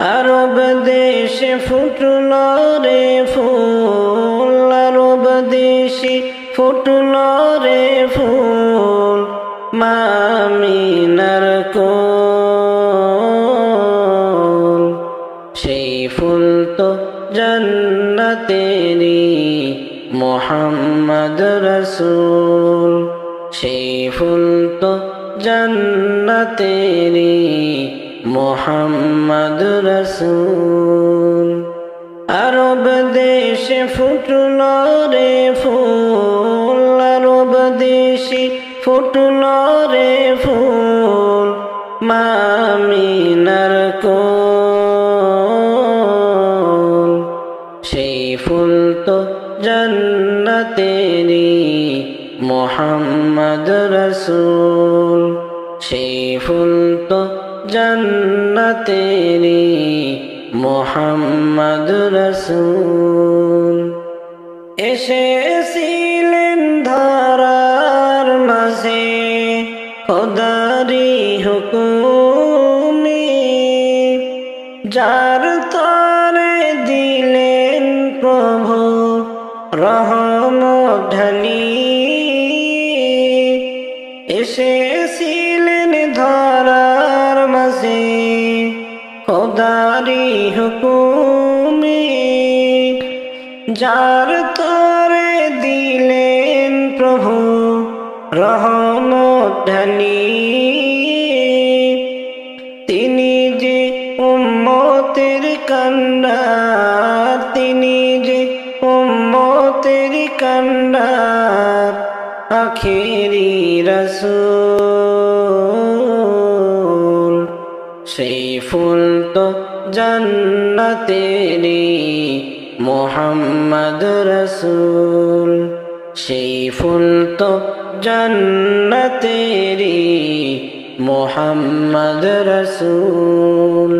আরব দেশে ফুটল রে ফুল, আরব দেশে ফুটল রে ফুল, মা আমিনার কোল। সেই ফুল তো জান্নাতেরি মুহাম্মদ রাসূল, সেই ফুল তো জান্নাতেরি মুহাম্মদ রাসূল। আরব দেশে ফুটল রে ফুল, আরব দেশে ফুটল রে ফুল, মা আমিনার কোল। সেই ফুল তো জান্নাতেরি মুহাম্মদ রাসূল, সেই ফুল তো জান্নাতেরি মুহাম্মদ রাসূল। এসেছিলেন ধরার মাঝে খোদারি হুকুমে, যার তরে দিলেন প্রভু রহমত ঢালি। এসেছিলেন ধরার মাঝে খোদারি হুকুমে, যার তরে দিলেন প্রভু রহমত ঢালি। তিনি যে উম্মতের কান্ডার, তিনি যে উম্মতের কান্ডার, আখেরি রাসূল। সেই ফুল তো জান্নাতেরি মুহাম্মদ রাসূল, সেই ফুল তো জান্নাতেরি মুহাম্মদ রাসূল।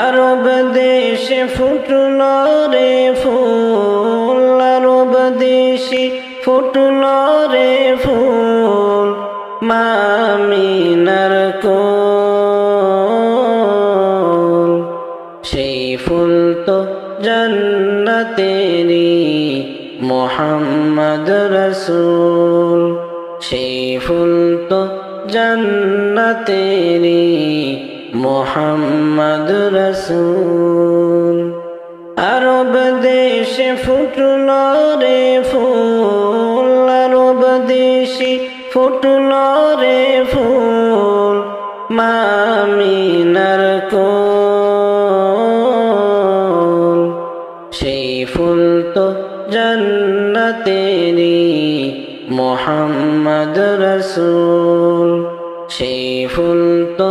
আরব দেশে ফুটল রে ফুল, আরব দেশে ফুটল রে ফুল, মা আমিনার কোল। সেই ফুল তো জান্নাতেরি মুহাম্মদ রাসূল, সেই ফুল তো জান্নাতেরি মুহাম্মদ রাসূল। আরব দেশে ফুটল রে ফুল, আরব দেশে ফুটল রে ফুল, মা আমিনার কোল। সেই ফুল তো জান্নাতেরি মুহাম্মদ রাসূল, সেই ফুল তো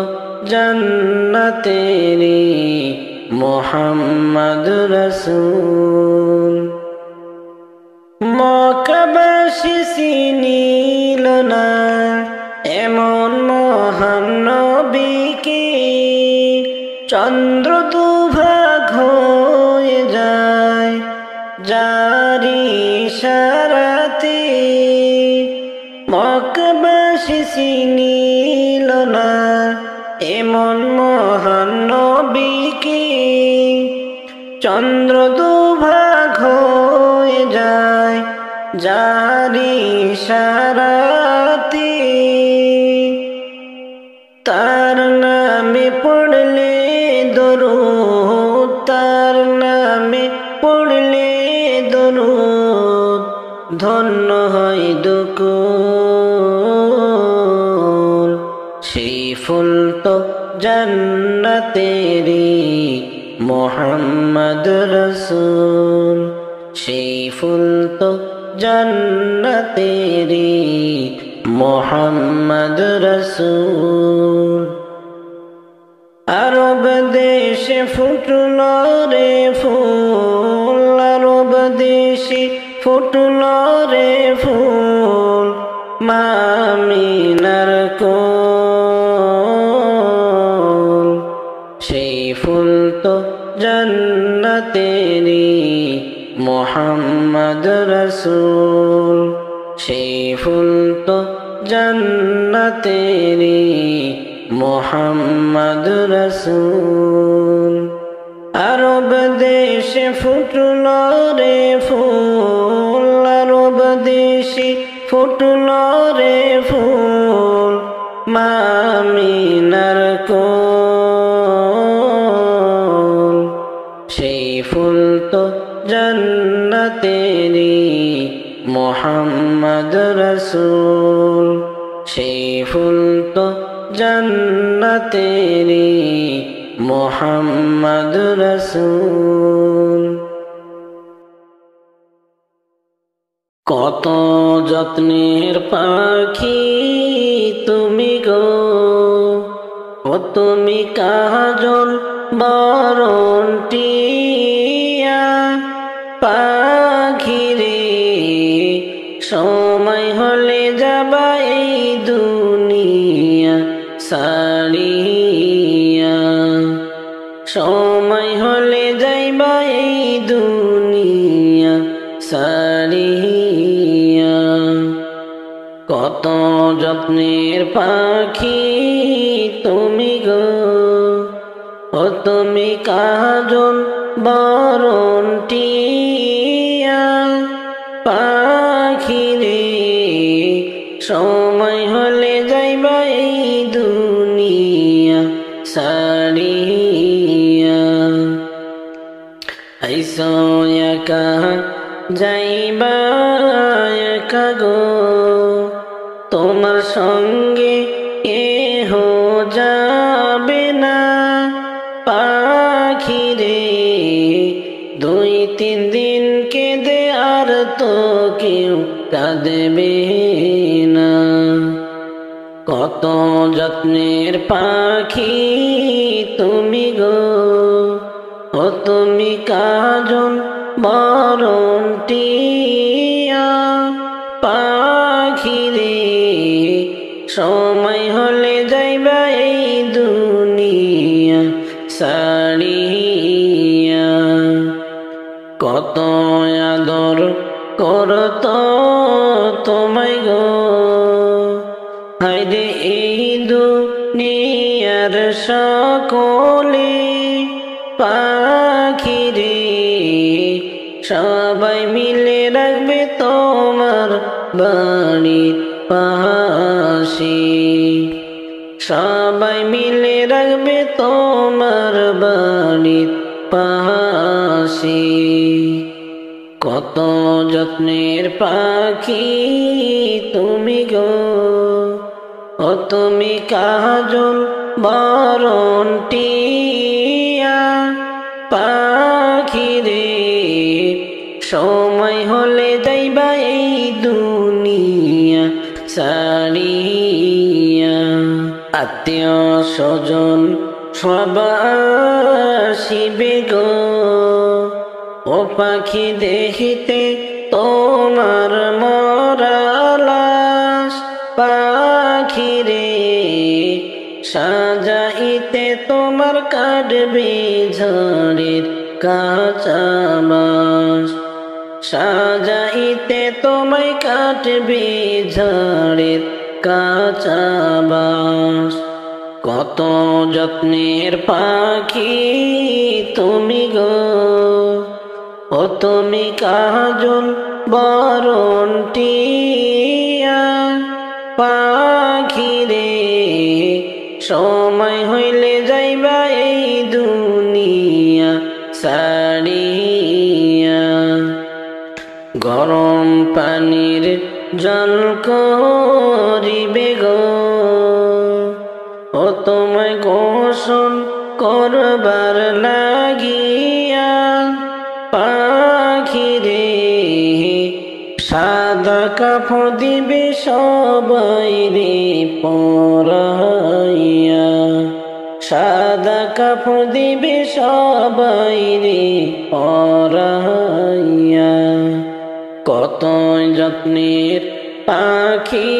জান্নাতেরি মুহাম্মদ রাসূল। মক্কাবাসী চিনিল না এমন মহান নবীকে, চন্দ্র দুভাগ হয়ে যায় যার ইশারাতে। মক্কাবাসী চিনিল না এমন মহান নবীকে, চন্দ্র দুভাগ হয়ে যায় যার ইশারাতে। তার নামে পড়লে দরুদ, তার নামে পড়লে দরুদ, ধন্য হয় দুকুল। সেই ফুল তো জান্নাতেরি মুহাম্মদ রাসূল, সেই ফুল তো জান্নাতেরি মুহাম্মদ রাসূল। আরব দেশে ফুটল রে ফুল, আরব দেশে ফুটল রে ফুল, মা আমিনার কোল। সেই ফুল তো জান্নাতেরি মুহাম্মদ রাসূল, সেই ফুল তো জান্নাতেরি মোহাম্মদ রসূল। আরব দেশে ফুটল রে ফুল, আরব দেশে ফুটল রে ফুল, মা আমিনার কোল। সেই ফুল তো জান্নাতেরি মোহাম্মদ রসূল, সেই ফুল তো জান্নাতেরি মোহাম্মদ রসূল। কত যত্নের পাখি তুমি গো, ও তুমি কাজল বরণ টিয়া পাখি রে, সময় হলে যাবা এই দুনিয়া সারিয়া, সময় হলে যাইবা এই দুনিয়া সারিয়া। কত যত্নের পাখি তুমি গো, ও তুমি কাজল বরণ টিয়া পাখি রে, সময় হলে যাইবা এই দুনিয়া সারিয়া। আইসো একা যাইবা একা গো, তোমার সঙ্গে কেহ যাবে না পাখি রে, 2-3 দিন কেঁদে আর তো কেউ কাঁদবে না। কত যত্নের পাখি তুমি গো, ও তুমি কাজল বরণ টিয়া পাখি রে, সময় হলে যাইবা এই দুনিয়া সারিয়া। কত আদর করত তোমায় গো, হায়রে এই দুনিয়ার সকলে পাখি রে, সবাই মিলে রাখবে তোমার বাড়ির পাশে, সবাই মিলে রাখবে তোমার বাড়ির পাশে। কত যত্নের পাখি তুমি গো, ও তুমি কাজল বরণ টিয়া পাখি রে, সময় হলে যাইবা এই দুনিয়া সারিয়া। আত্মীয় স্বজন সব আসিবে গো, ও পাখি দেখিতে তোমার মরা লাশ পাখি রে, সাজাইতে তোমার কাটবে ঝড়ের কাঁচা বাঁশ, সাজাইতে তোমায় কাটবে ঝড়ের কাঁচা বাঁশ। কত যত্নের পাখি তুমি গো, ও তুমি কাজল বরণ টিয়া পাখি রে, সময় হইলে যাইবা এই দুনিয়া সারিয়া। গরম পানির জল করিবে গো, ও তোমায় গোসল করবার লাগিয়া পাখি রে, সাদা কাপড় দিবে সবাই রে পরাইয়া, সাদা কাপড় দিবে সবাই রে পরাইয়া। কত যত্নের পাখি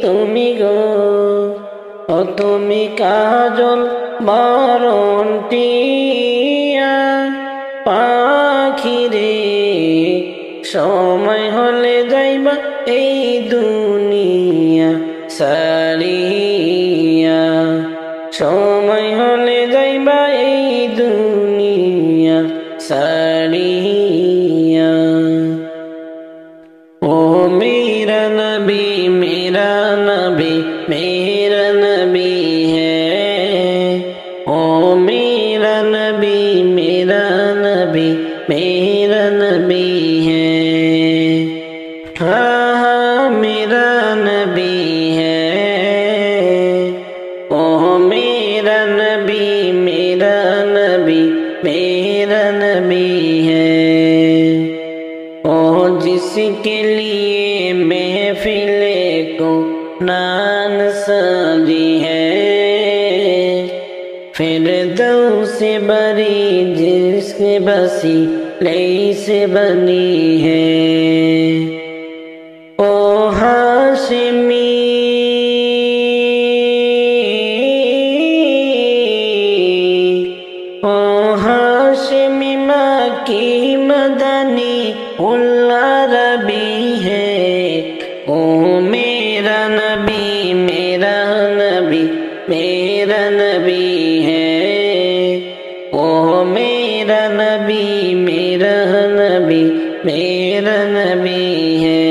তুমি গো, ও তুমি কাজল বরণ টিয়া পাখি রে, সময় হলে যাইবা এই দুনিয়া সারিয়া। او میرا نبی میرا نبی میرا نبی ہے ہاں ہاں میرا نبی ہے او میرا نبی میرا نبی میرا نبی ہے او جس کے لیے محفل کو نان سجی ہے فردوس بری جس کے بسی لئی سے بنی ہے او ہاشمی او ہاشمی مکی مدنی العربی ہے او میرا نبی میرا نبی میرا نبی ہے او میرا نبی میرا نبی میرا نبی ہے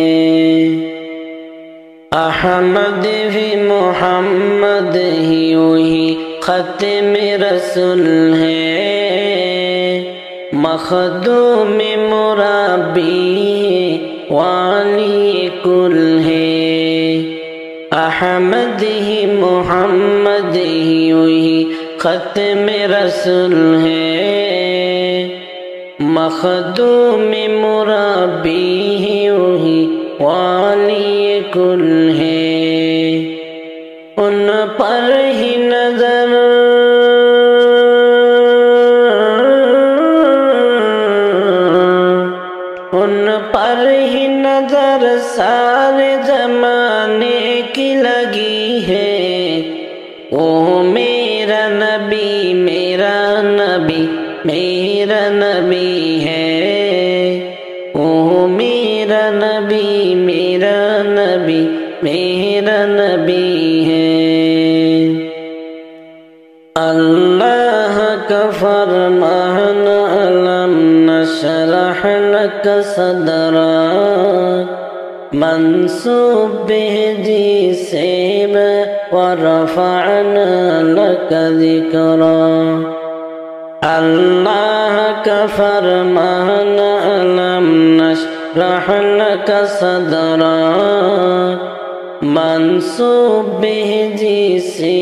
احمد بھی محمد ہی وہی ختم رسول ہے مخدوم مربی والی کل ہے احمد ہی محمد ہی وہی ختم رسول ہے مخدوم مربی ہی وہی والی کل ہے ان پر ہی نظر ان پر ہی نظر سارے زمانے کی لگی ہے او میرا نبی میرا نبی میرا نبی ہے او میرا نبی میرا نبی میرا نبی ہے اللہ کا فرمان علم نشرح لك صدرك منصوب به جسے ورفعنا لك ذکرا اللہ کا فرمان علم نشرح لك صدرك منصوب به جسے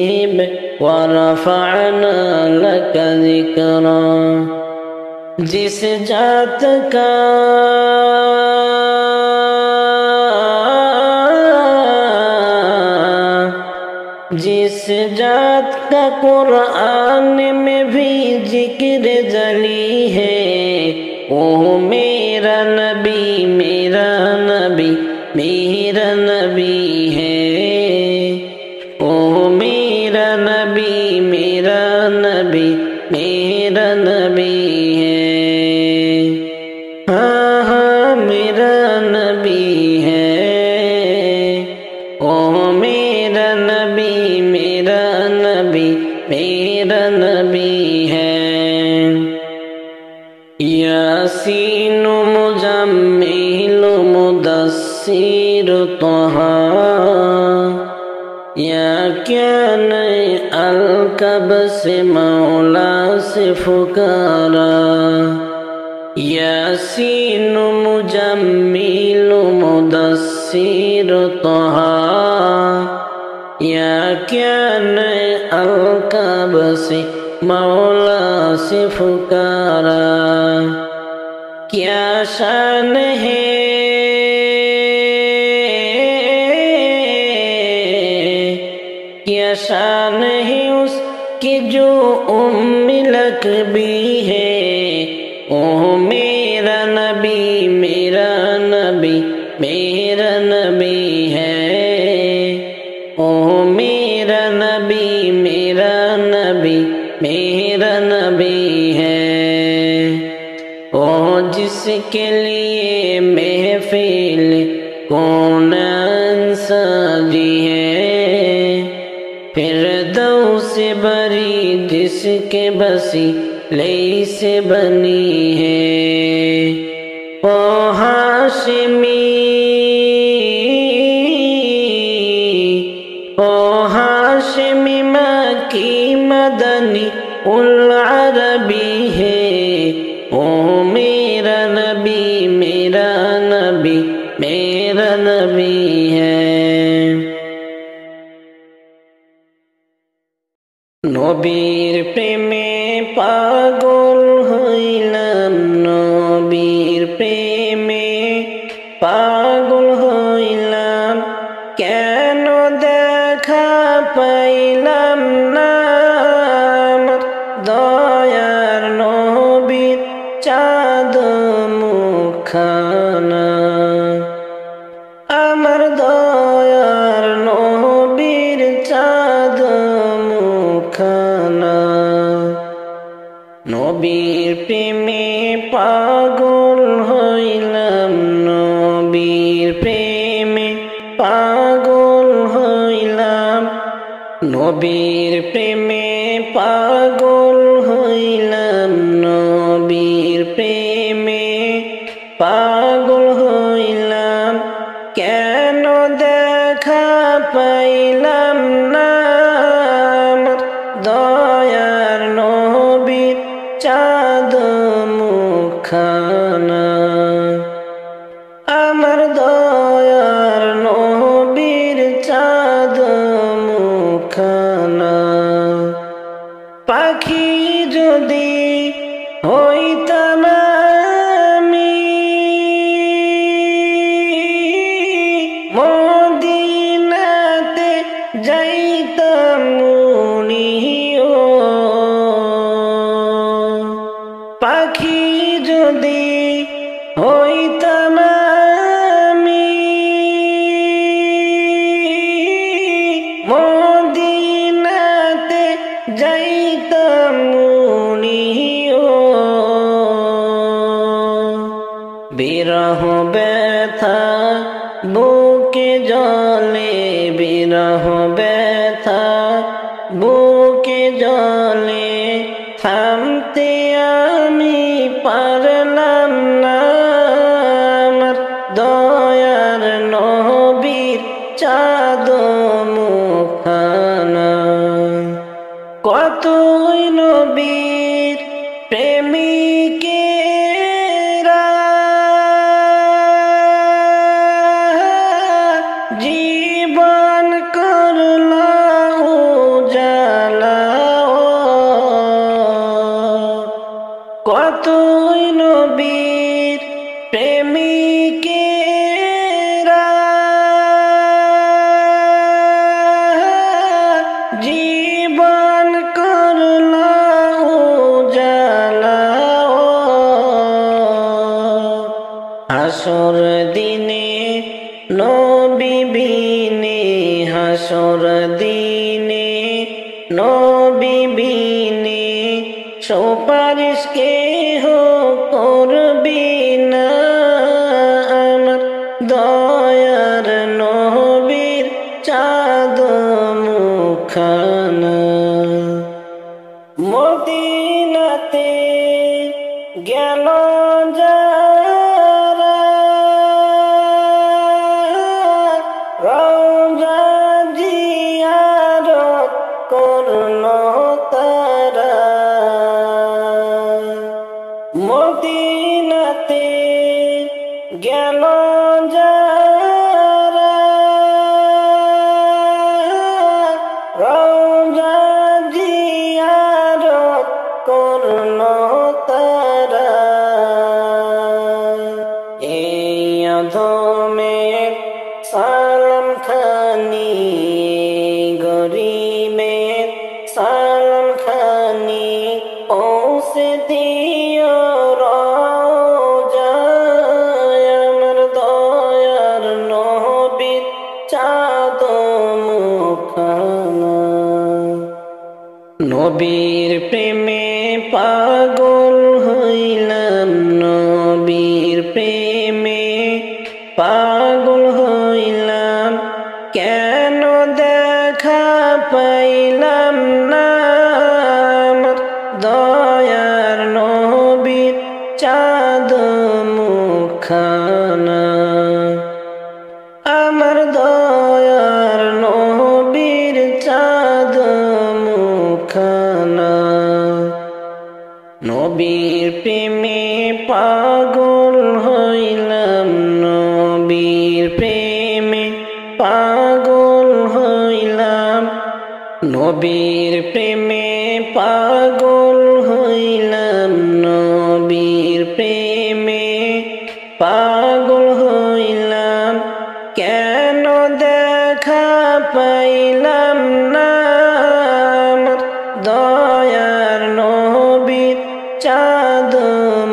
ورفعنا لك ذکرا جس ذات کا جس ذات کا قرآن میں بھی ذکر جلی ہے وہ میرا نبی میرا نبی میرا نبی ہے وہ میرا نبی میرا نبی میرا نبی ہے ہاں ہاں میرا نبی ہے او میرا نبی میرا نبی میرا نبی ہے یاسین مجمل مدثر طہ یا کیا نئے القب سے مولا سے پکارا یاسین مجمل مدثر طہ یا کیا نئے القب سے مولا سے پکارا کیا شان ہے کیا شان ہے اس کی جو لک بھی ہے او میرا نبی میرا نبی میرا نبی ہے او میرا نبی میرا نبی میرا نبی ہے او جس کے لیے محفل کونین سجی ہے فردوس بری جس کے بسی لئی سے بنی ہے او ہاشمی او ہاشمی مکی مدنی गनी उल अरबी है। ओ मेरा नबी मेरा नबी मेरा नबी है। नबीर प्रेमे पागल हইলাম नबीर प्रेमे पागल हইলাম কেন দেখা পাইলাম না দয়ার নবীর চাঁদ মুখখানা আমার দয়ার নবীর চাঁদ মুখখানা নবীর প্রেমে পাগল হইলাম নবীর প্রেমে পাগল হইলাম নবীর প্রেমে পাগল হইলাম নবীর প্রেমে পাগল হইলাম কেন দেখা পাইলাম না দয়ার নবীর চাঁদ মুখখানা আমার দয়ার নবীর চাঁদ মুখখানা পাখি যদি হইতাম আমি মদিনাতে যাইতাম মুনিও পাখি যদি হইতাম আমি মদিনাতে যাইতাম মুনিও বিরহ ব্যথা বুকে জলে বিরহ ব্যথা বুকে জলে থামতে আমি পারলাম না আমার দয়ার নবীর চাঁদ মুখখানা কতই নবীর প্রেমিকেরা জীবন করলো উজালা কতই নবীর প্রেমিকেরা জীবন করলো উজালা হাসর দিনে নবী বিনে হাসর দিনে নবী বিনে সুপারিশ কেহ করবি না আমার দয়ার নবীর চাঁদ মুখখানা মদিনাতে গেল যারা রওজা জিয়ারত করলো তারা মদিনাতে গেল যারা রওজা জিয়ারত করলো তারা এই অধমের সালাম খানি গরিবের সালাম খানি পৌঁছে দিও রওজায় আমার দয়ার নবীর চাঁদ মুখখানা নবীর প্রেমে পাগল হইলাম নবীর প্রেমে পাগল হইলাম কেন দেখা পাইলাম না দয়ার নবীর চাঁদ মুখখানা আমার দয়ার নবীর চাঁদ মুখখানা নবীর প্রেমে পাগল হইলাম, নবীর প্রেমে পাগল হইলাম, নবীর প্রেমে পাগল হইলাম, নবীর প্রেমে পাগল হইলাম। কেন দেখা পাইলাম না দয়ার নবীর চাঁদ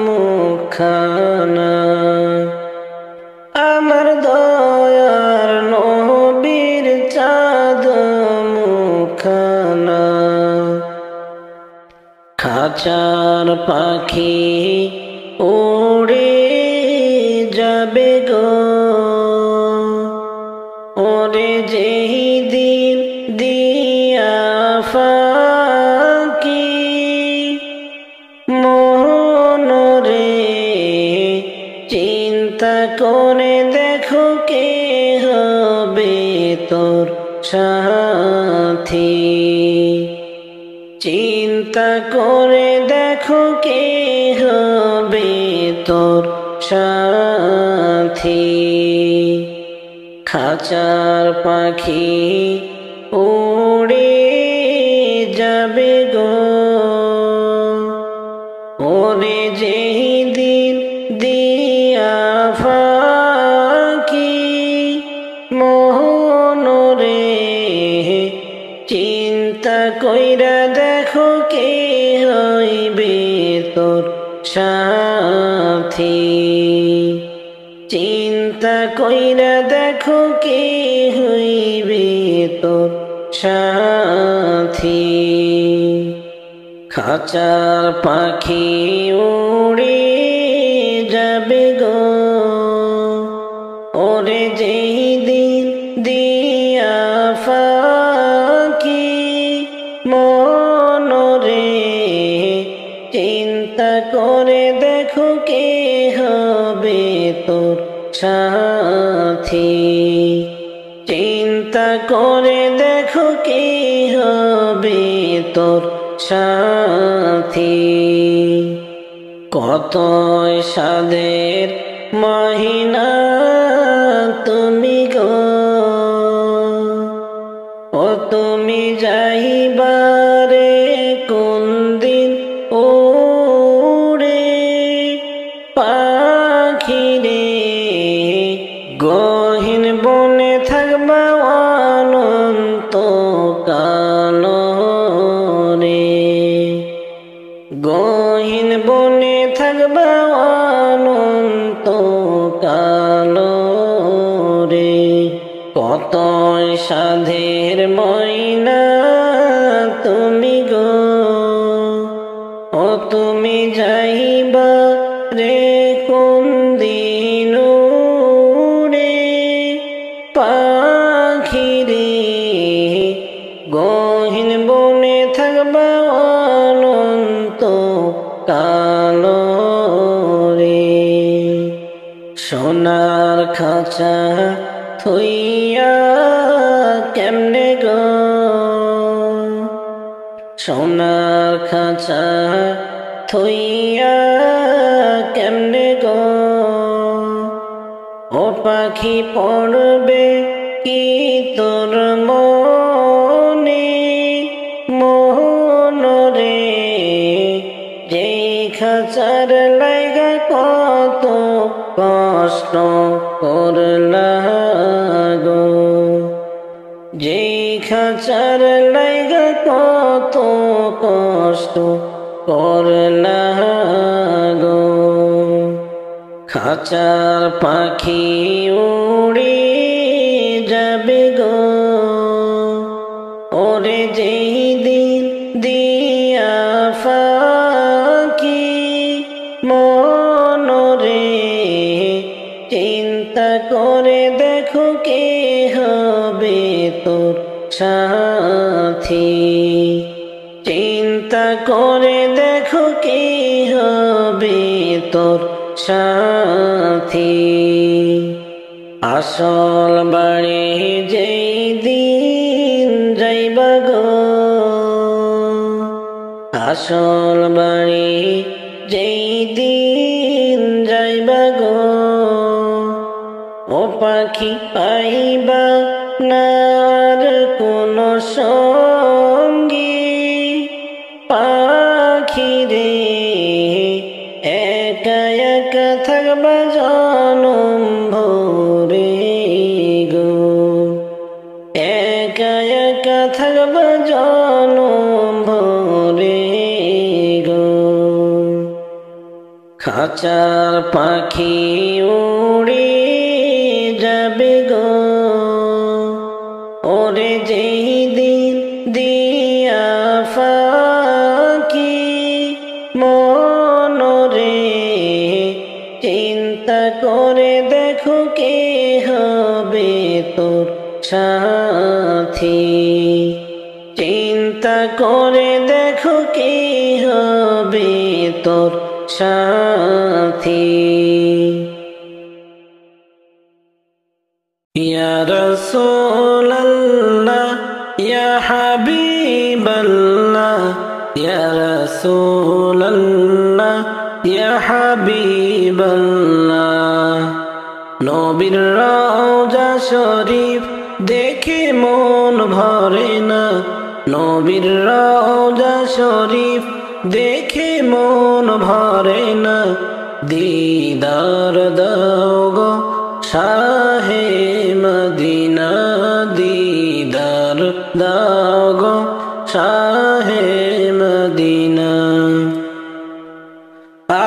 মুখখানা, আমার দয়ার নবীর চাঁদ মুখখানা। খাঁচার পাখি উড়ে যাবে গো, ওরে যেই দিন দিয়া ফাঁকি, মনরে চিন্তা করে দেখো কে হবে তোর সাথী, চিন্তা করে দেখো কে হবে তোর সাথী। খাঁচার পাখি উড়ে যাবে গো, ওরে যেই দিন দিয়া ফাঁকি, মনরে চিন্তা কইরা দেখো কে হইবে তোর সাথী, চিন্তা কইরা দেখো কে হইবে তোর সাথী। খাঁচার পাখি উড়ে যাবে গো, ওরে যেই দিন দিয়া ফাঁকি, মনরে চিন্তা করে দেখো কে হবে তোর সাথী, চিন্তা করে দেখো কে হবে তোর সাথী। কত সাদের মহিনা তুমি গো, ও তুমি যাইবারে কোন দিন উড়ে পাখিরে, গহীন বনে থাকবা অনন্ত কাল রে, গহীন বনে থাকবা অনন্ত কাল রে। কত সাধের ময়না তুমি গো, ও তুমি যাইবা রে কোন দিন উড়ে পাখিরে, গহীন বনে থাকবা অনন্ত কাল রে। সোনার খাঁচা থইয়া কেমনে গো, সোনার খাঁচা থইয়া কেমনে গো, ও পাখি পড়বে কি তোর মনে, মনরে যেই খাঁচার লাইগা কত কষ্ট করলা গো, যেই খাঁচার লাইগা কত কষ্ট করলা গো। খাঁচার পাখি উড়ে যাবে গো, ওরে যেই দিন দিয়া ফাঁকি, মনরে চিন্তা করে দেখো কে হবে তোর সাথী, চিন্তা করে দেখো কে হবে তোর সাথী। আসল বাড়ি যেই দিন যাইবা গো, আসল বাড়ি যেই দিন যাইবা গো, ও পাখি পাইবা না আর কোন সঙ্গী। পাখি রে একা একা থাকবা জনম ভরে গো, একা একা থাকবা জনম ভরে গো। খাঁচার পাখি উড়ে যাবে গো, ওরে যেই দিন দিয়া ফাঁকি মনরে চিন্তা করে দেখো কে হবে তোর সাথী। চিন্তা করে দেখো কে হবে তোর সাথী। ইয়া রাসূলুল্লাহ ইয়া হাবিবাল্লাহ, ইয়া রাসূলুল্লাহ ইয়া হাবিবাল্লাহ। নবীর রওজা শরীফ দেখে মন ভরে না, নবীর রওজা শরীফ দেখে মন ভরে না। দিদার দাও গো শাহে মদিনা, দিদার দাও গো শাহে মদিনা।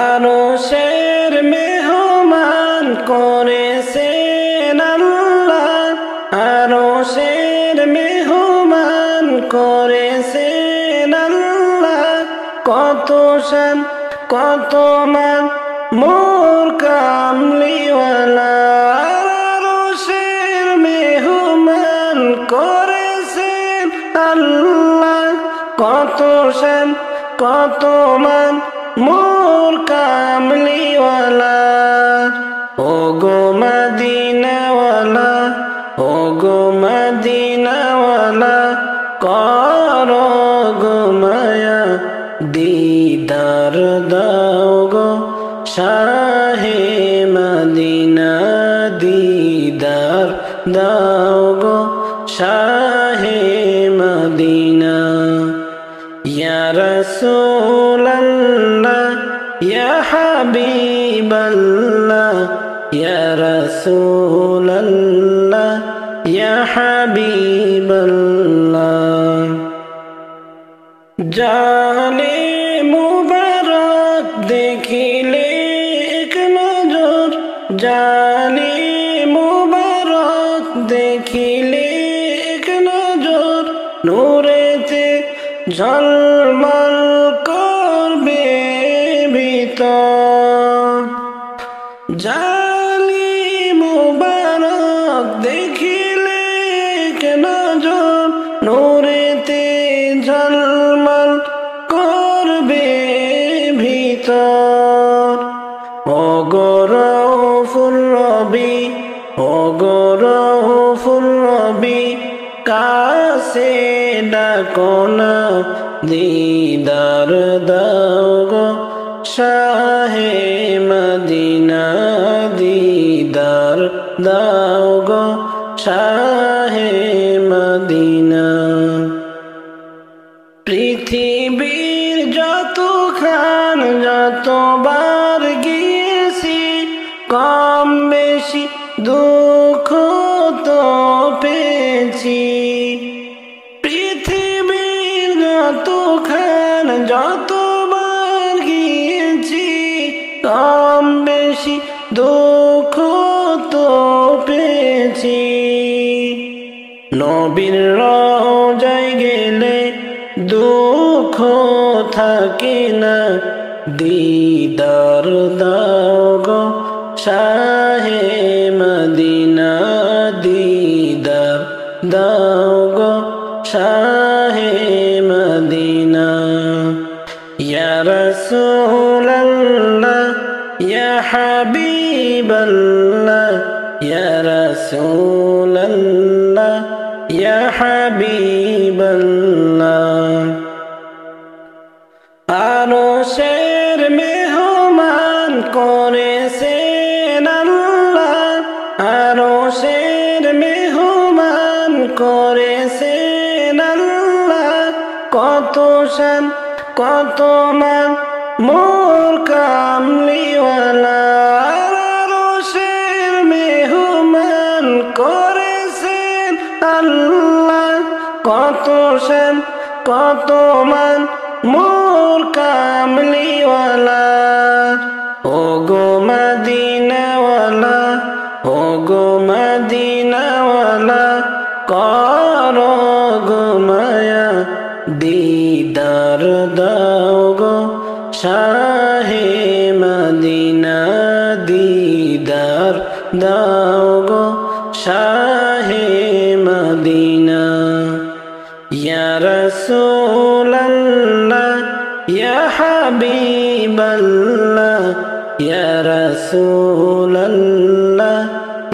আরশের মেহমান করেছেন আল্লাহ, আরশের মেহমান করেছেন আল্লাহ। কত শান কত মান মোর কামলিওয়ালা, আরশের মেহমান করেছেন আল্লাহ। কত শান কত মান মোর কামলিওয়ালা। ও গো মদিনাওয়ালা, ও গো মদিনাওয়ালা, করো গো মায়া দিদার দাও গো শাহে মদিনা, দিদার দাও গো শাহে মদিনা। ইয়া রাসূলুল্লাহ ইয়া হাবিবাল্লাহ, ইয়া রাসূলুল্লাহ ইয়া হাবিবাল্লাহ। জানে মুবারক দেখিলে এক নজর, জানে মুবারক দেখিলে এক নজর। নূরেতে ঝলমল করবে ভিতর, জালি মুবারক দেখিলে এক নজর। নূরেতে ঝলমল করবে ভিতর। ও গো রউফুর রবি, ও গো রউফুর রবি, কাছে ডাকো না দিদার দাও গো শাহে মদিনা, দিদার দাও গো শাহে মদিনা। পৃথিবীর যতখান যতবার গিয়েছি, কম বেশি দুঃখ তো পেয়েছি। পৃথিবীর যতখান যতবার গিয়েছি, কম বেশি দুঃখ তো পেয়েছি। নবীর রওজায় গেলে দুঃখ থাকে না, দিদার দাও গো শাহে মদিনা, দিদার দাও গো শাহে মদিনা। ইয়া রাসূলুল্লাহ ইয়া হাবিবাল্লাহ, ইয়া রাসূলুল্লাহ ইয়া হাবিবাল্লাহ। আরশের মেহমান করেছেন আল্লাহ, আরশের মেহমান করেছেন আল্লাহ। কত শান কত মান মোর কামলিওয়ালা, আরশের মেহমান করেছেন আল্লাহ। কত শান কত মান মোর কামলিওয়ালা। ও গো মদিনাওয়ালা, ও গো মদিনাওয়ালা, করো গো মায়া দিদার দাও গো শাহে মদিনা, দিদার দাও গো শাহে মদিনা। ইয়া রাসূলাল্লাহ ইয়া হাবিবাল্লাহ, ইয়া রাসূলাল্লাহ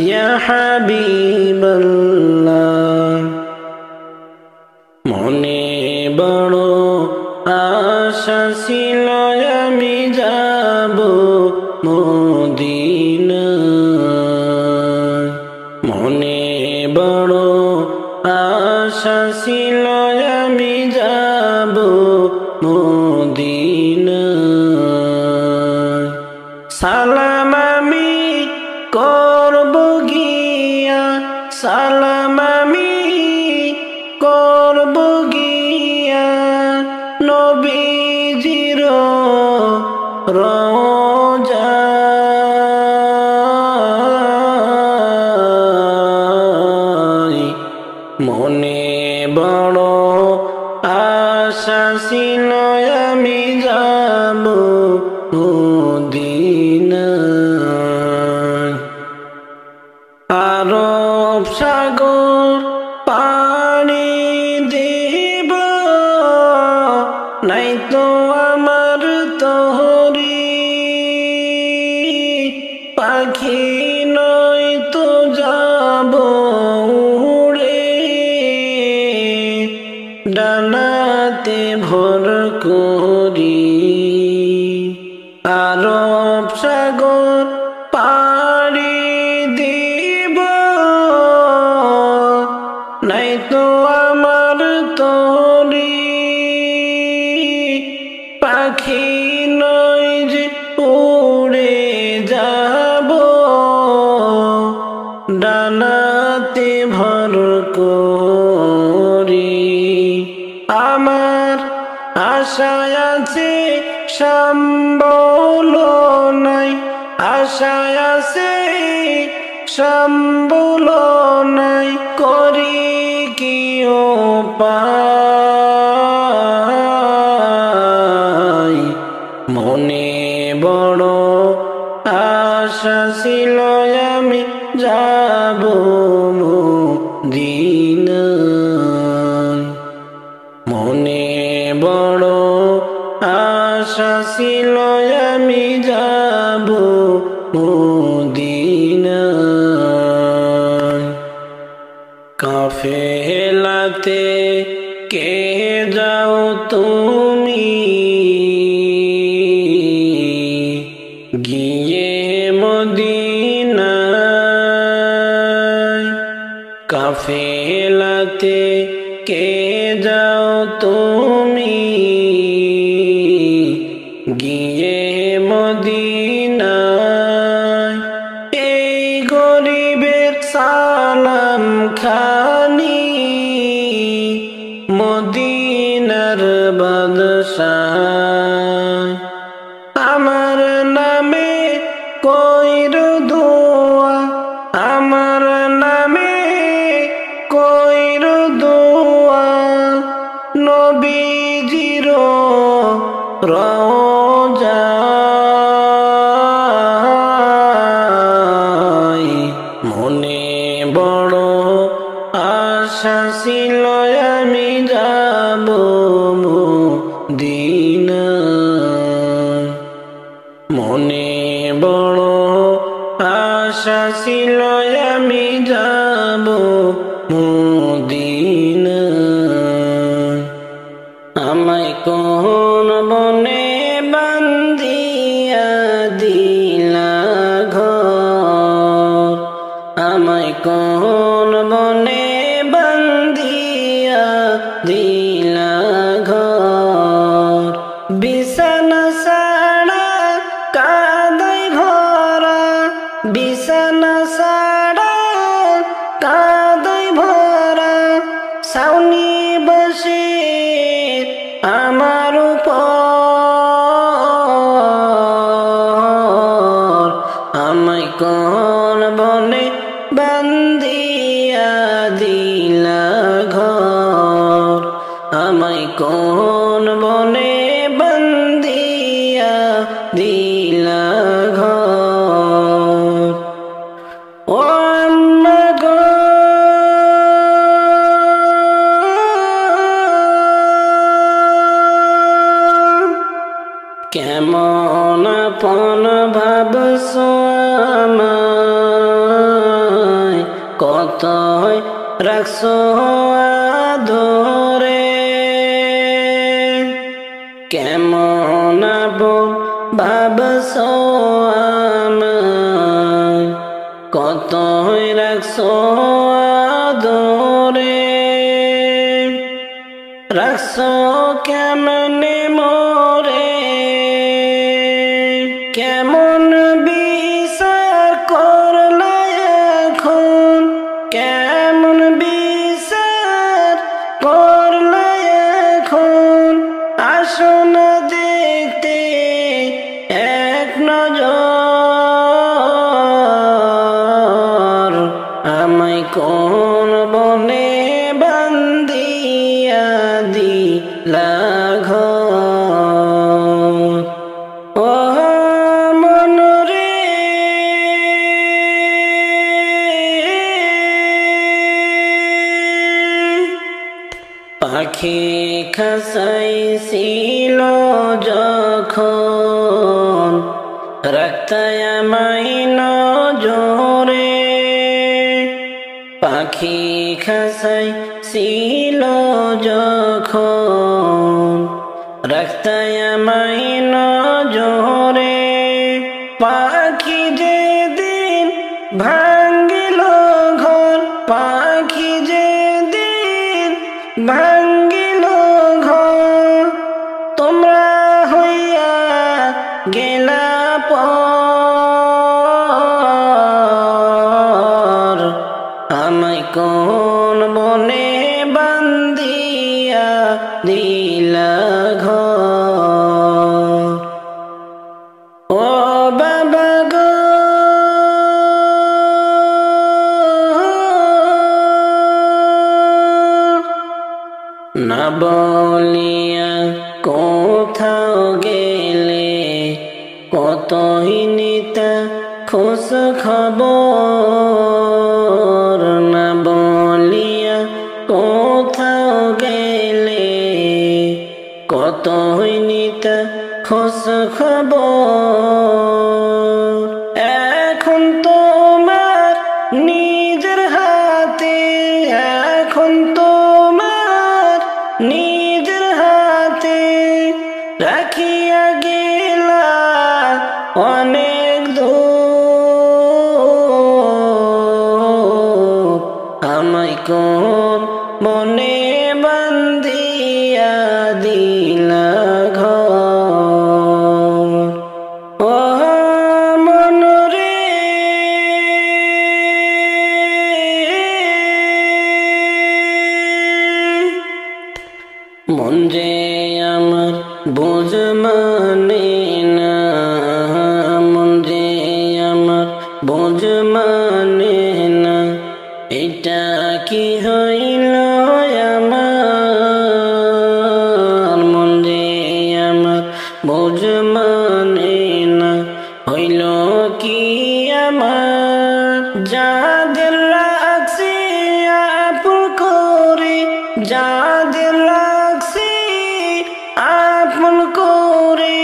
ইয়া হাবিবাল্লাহ। মনে বড় আশা ছিল আমি যাব মদিনা, মনে বড় আশা ছিল আমি যাব মদিনা। সালাম আমি করব গিয়া, সালাম আমি করব গিয়া নবীজির রওজায়। মনে বড় আশা ছিল আমি যাব মদিনা। আরব সাগর পাড়ি দেব, নাই তো আমার তহরি, পাখি নয় তো যাব উড়ে, ডানাতে ভর করি। আরব সাগর পাড়ি দেব, নাই তো আমার তরি, পাখি নয় যে উড়ে যাব, ডানাতে ভর করি। আমার আশায় আছে সম্বল নাই, আশায় আছে সম্বল নাই, করি কি উপায়। মনে বড় আশা ছিল আমি যাব মদিনা, মনে বড় আশা ছিল আমি যাব মদিনা। কাফেলাতে কে যাও তুমি, গিয়ে মদিনায়। কাফেলাতে কে যাও তুমি, গিয়ে মদিনায়। এই গরিবের সালাম খানি, মদিনার বাদশাহ। আমার নামে কইর দোয়া, আমার নামে কইর দোয়া, নবীজির রওজায়। মনে বড় আশা ছিল আমি যাব মদিনা, মনে বড় আশা ছিল আমি যাব মদিনা। আমায় কোন বনে বিছানা ছাড়া কাদাই ভরা, বিছানা ছাড়া কাদাই ভরা, ছাউনি বসে আমার উপর, আমায় কোন বনে বান্ধিয়া দিলা ঘর, আমায় কোন বনে বান্ধিয়া দিলা ঘর। ও আম্মা গো কেমন আপন ভাবছো আমায়, কতই রাখছো আদরে, কেমন আপন ভাবছো আমায়, কতই রাখছো আদরে, রাখছো কেমনে মোরে, কেমন বিচার করলা এখন, কেমন বিচার করলা এখন, আসো না দেখতে এক নজর, আমায় কোন বনে বান্ধিয়া দিলা ঘর। ও মন রে পাখি খাসাইছিল যখন, রাখতায় আমায় নজরে, পাখি খাসাইছিল যখন, রাখতায় আমায় নজরে, পাখি যেদিন ভাঙ্গিল ঘর, পাখি যেদিন ভাঙ্গিল ঘর, তোমরা হইয়া গেলা পর, আমায় কোন বনে বান্ধিয়া দিলা ঘর। ও বাবা গো না বলিয়া কোথাও গেলে, কতই নিতা খোঁজ খবর, না বলিয়া কোথাও গেলে, কতই নিতা খোঁজ খবর, এখন তোমার নিজের হাতে, এখন তোমার নিজের হাতে, রাখিয়া গেলা অনেক দূর, আমায় কোন বনে বান্ধিয়া দিলা ঘর। ও মন রে মন যে আমার বোঝ মানে না, মন যে আমার বোঝ মানে না, এটা কি হইল আমার, মন যে আমার বোঝ মানে না, হইল কি আমার, যাদের রাখছি আপন করে, যাদের রাখছি আপন করে,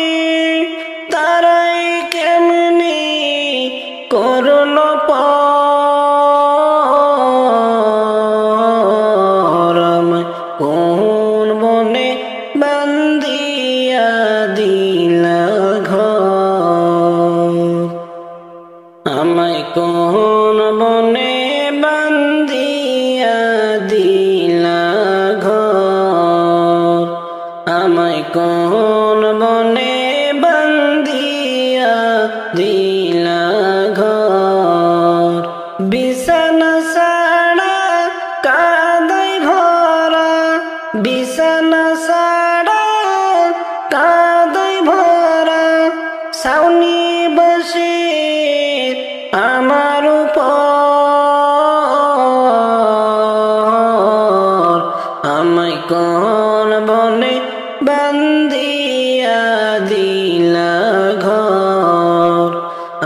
তারাই কেমনি করল পর, আমায় কোন বনে বান্ধিয়া দিলা ঘর, আমায় কোন বনে ছাউনি বসে আমার উপর, আমায় কোন বনে বান্ধিয়া দিলা ঘর,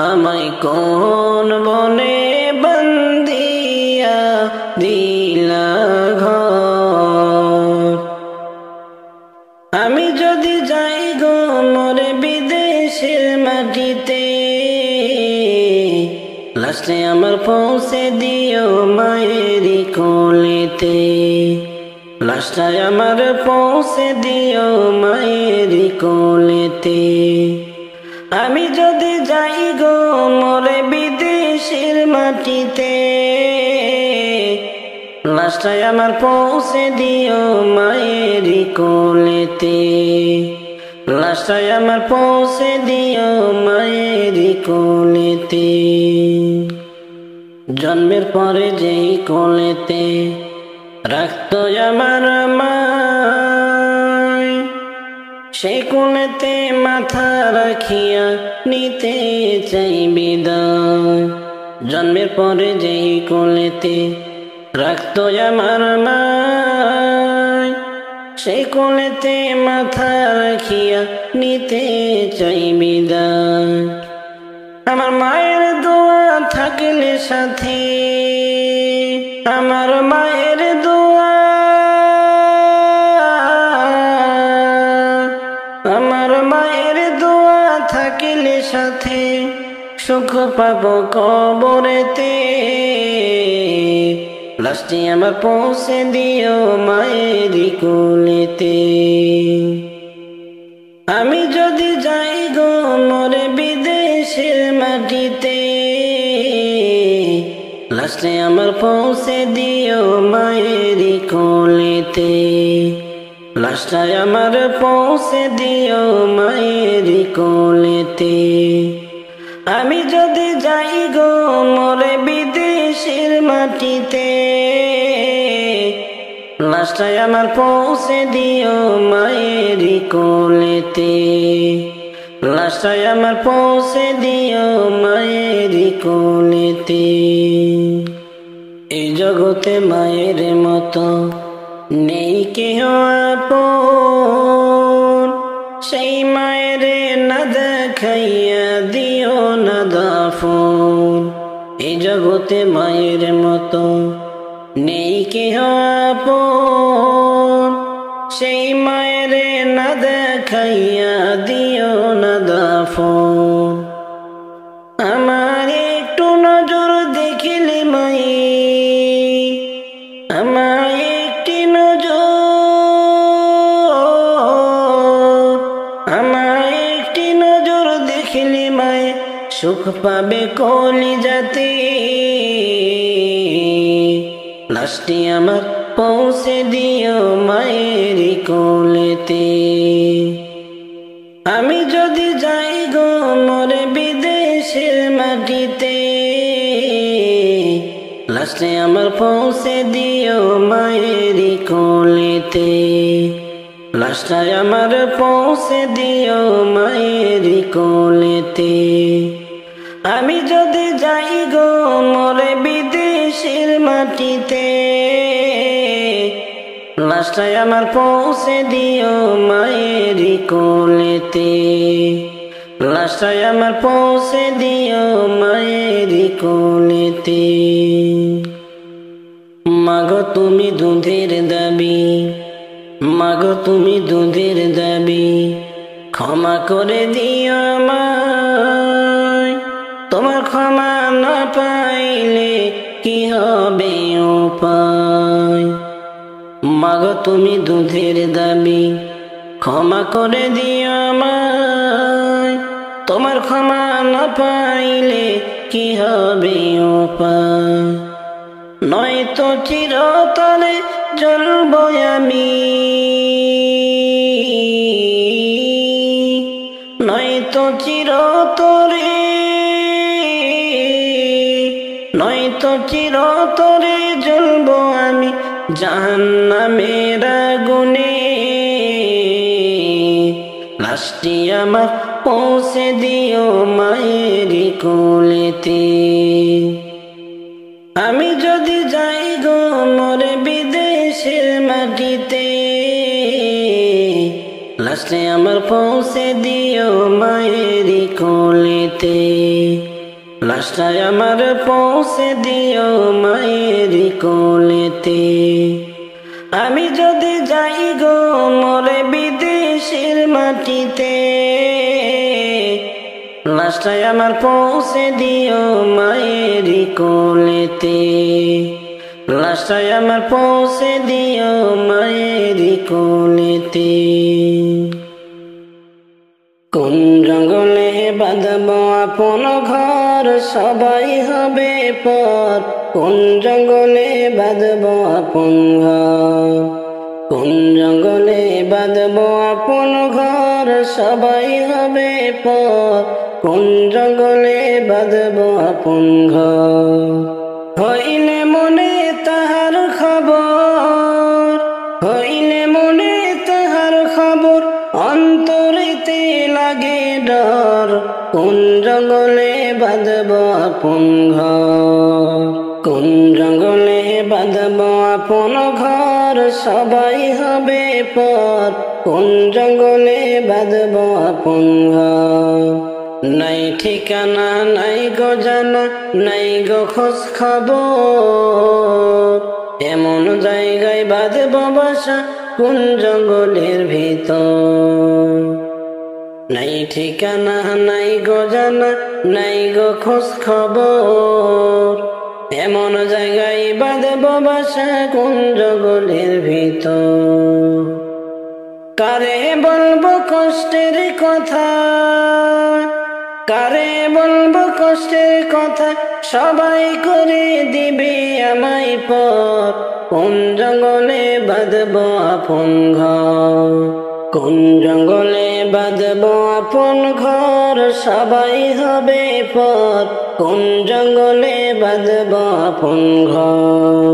আমায় কোন বনে বান্ধিয়া দিলা ঘর। আমি যদি যাই গো মরে বিদেশের মাটিতে, লাস্টে আমার পৌঁছে দিও মায়েরই কোলেতে, লাস্টে আমার পৌঁছে দিও মায়েরই কোলেতে। আমি যদি যাই গো মরে বিদেশের মাটিতে, লাস্টে আমার পৌঁছে দিও মায়েরই কোলেতে, লাস্টে আমার পৌঁছে দিও মায়েরই কোলেতে। জন্মের পরে যেই কোলেতে রাখতো আমার মায়, সেই কোলেতে মাথা রাখিয়া নিতে চাই বিদায়। জন্মের পরে যেই কোলেতে রাখতো আমার মায়, সেই কোলেতে মাথা রাখিয়া নিতে চাই বিদায়। আমার মায়ের দোয়া থাকলে সাথে, আমার মায়ের দোয়া, আমার মায়ের দোয়া থাকলে সাথে, সুখ পাবো কবরেতে। লাস্টে আমার পৌঁছে দিও মায়েরই কোলেতে। আমি যদি যাই গো মরে বিদেশের মাটিতে, লাস্টে আমার পৌঁছে দিও মায়েরই কোলেতে, লাস্টে আমার পৌঁছে দিও মায়েরই কোলেতে। আমি যদি যাই গো মরে বিদেশের মাটিতে, লাস্টে আমার পৌঁছে দিও মায়েরই কোলেতে, লাস্টে আমার পৌঁছে দিও মায়েরই কোলেতে। এই জগতে মায়ের মতো নেই কেহ আপন, সেই মায়ের না দেখাইয়া দিও না দাফন। এই জগতে মায়ের মতো নেই কেহ আপন, সেই মায়ের না দেখাইয়া দিও না দাফন। আমার একটু নজর দেখিলে মাই, আমার একটি নজর, আমার একটি নজর দেখিলে মায় সুখ পাবে কলিজাতে। লাস্টে আমার পৌঁছে দিও মায়েরই কোলেতে। আমি যদি যাই গো মরে বিদেশের মাটিতে, লাস্টে আমার পৌঁছে দিও মায়েরই কোলেতে, লাস্টে আমার পৌঁছে দিও মায়েরই কোলেতে। আমি যদি যাই গো মরে বিদেশের মাটিতে, লাস্টে আমার পৌঁছে দিও মায়েরই কোলেতে, লাস্টে আমার পৌঁছে দিও মায়েরই কোলেতে। মাগো তুমি দুধের দাবি, মাগো তুমি দুধের দাবি, ক্ষমা করে দিও আমায়। তোমার ক্ষমা না পাইলে কি হবে উপায়। মাগো তুমি দুধের দাবি, ক্ষমা করে দিও আমায়। তোমার ক্ষমা না পাইলে কি হবে উপায়। নয়তো চিরতরে জ্বলব আমি, নয়তো চিরতরে, নয়তো চিরতরে জ্বলব আমি জাহান্নামের আগুনে। লাস্টে আমার পৌঁছে দিও মায়ের কোলেতে। আমি যদি যাই গো মরে বিদেশের মাটিতে, লাস্টে আমার পৌঁছে দিও মায়ের কোলেতে। লাস্টে আমার পৌঁছে দিও মায়ের কোলেতে। আমি যদি যাই গো মরে বিদেশের মাটিতে, লাস্টে আমার পৌঁছে দিও মায়ের কোলেতে। লাস্টে আমার পৌঁছে দিও মায়ের কোলেতে। কোন জঙ্গলে বাঁধবো আপন ঘর, সবাই হবে পর। কোন জঙ্গলে বাঁধবো আপন ঘর, কোন জঙ্গলে বাঁধবো আপন ঘর, সবাই হবে পর। কোন জঙ্গলে বাঁধবো আপন ঘর। হইলে মনে তাহার খবর, হইলে মনে তাহার খবর, অন্তরেতে লাগে ডর। কোন জঙ্গলে বাঁধবো আপন ঘর, কোন জঙ্গলে বাঁধবো আপন ঘর, সবাই হবে পর। কোন জঙ্গলে বাঁধবো আপন ঘর। নাই ঠিকানা নাই গো জানা, নাই গো খোঁজ খবর, এমন জায়গায় বাঁধবো বাসা কোন জঙ্গলের ভিতর। নাই ঠিকানা নাই গো জানা, নাই গো খোঁজ খবর, এমন জায়গায় বাঁধবো বাসা কোন জঙ্গলের ভিতর। কারে বলবো কষ্টের কথা, কারে বলবো কষ্টের কথা, সবাই করে দিবে আমায় পর। কোন জঙ্গলে বাঁধবো আপন ঘর, কোন জঙ্গলে বাঁধবো আপন ঘর, সবাই হবে পর। কোন জঙ্গলে বাঁধবো আপন ঘর।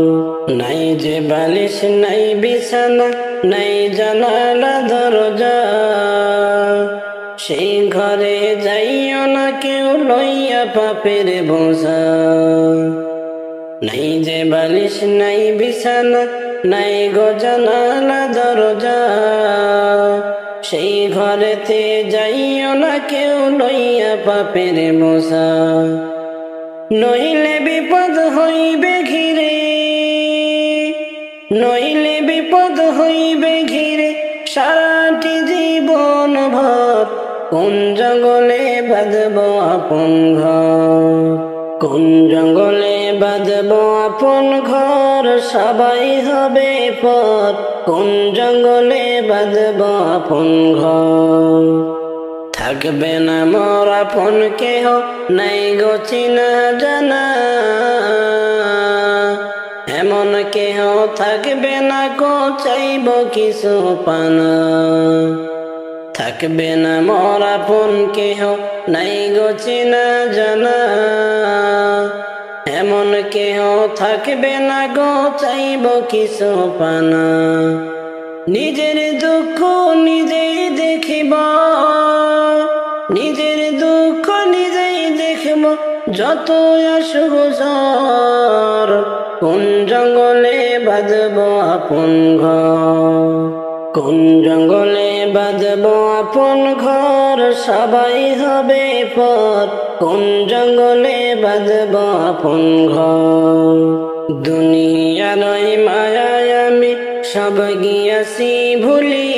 নাই যে বালিশ নাই বিছানা, নাই জানালা দরজা, সেই ঘরে যাইও না কেউ লইয়া পাপের বোঝা। নাই যে বালিশ নাই বিছানা, নাই গো জানালা দরজা, সেই ঘরেতে যাইও না কেউ লইয়া পাপের বোঝা। নইলে বিপদ হইবে ঘিরে, নইলে বিপদ হইবে ঘিরে সারাটি জীবন ভর। কোন জঙ্গলে বাঁধবো আপন ঘর, কোন জঙ্গলে বাঁধবো আপন ঘর, সবাই হবে পর। কোন জঙ্গলে বাঁধবো আপন ঘর। থাকবে না মোর আপন কেহ, নাই গো চিনা জানা, এমন কেহ থাকবে না গো চাইব কিছু পানা। থাকবে না মোর আপন কেহ, নাই গো চিনা জানা, এমন কেহ থাকবে না গো চাইব কিছু পানা। নিজের দুঃখ নিজেই দেখিব, নিজের দুঃখ নিজেই দেখিব, যত আসুক ঝড়। কোন জঙ্গলে বাঁধবো আপন ঘর, কোন জঙ্গলে বাঁধবো আপন ঘর, সবাই হবে পর। কোন জঙ্গলে বাঁধবো আপন ঘর। দুনিয়ার ওই মায়ায় আমি সব গিয়াছি ভুলি,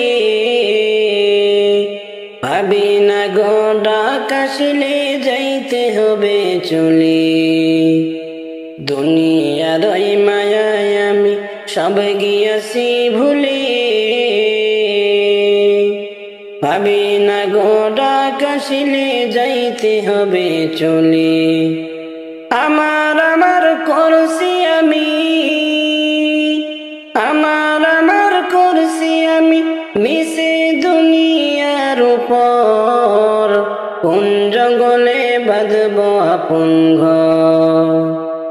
ভাবি না গো ডাক আসলে যাইতে হবে চলি। দুনিয়ার ওই মায়ায় আমি সব গিয়াছি ভুলি, ভাবি না গো ডাক আসলে যাইতে হবে চলি। আমার আমার করছি আমি, আমার আমার করছি আমি মিশে দুনিয়ার উপর। কোন জঙ্গলে বাঁধবো আপন ঘর,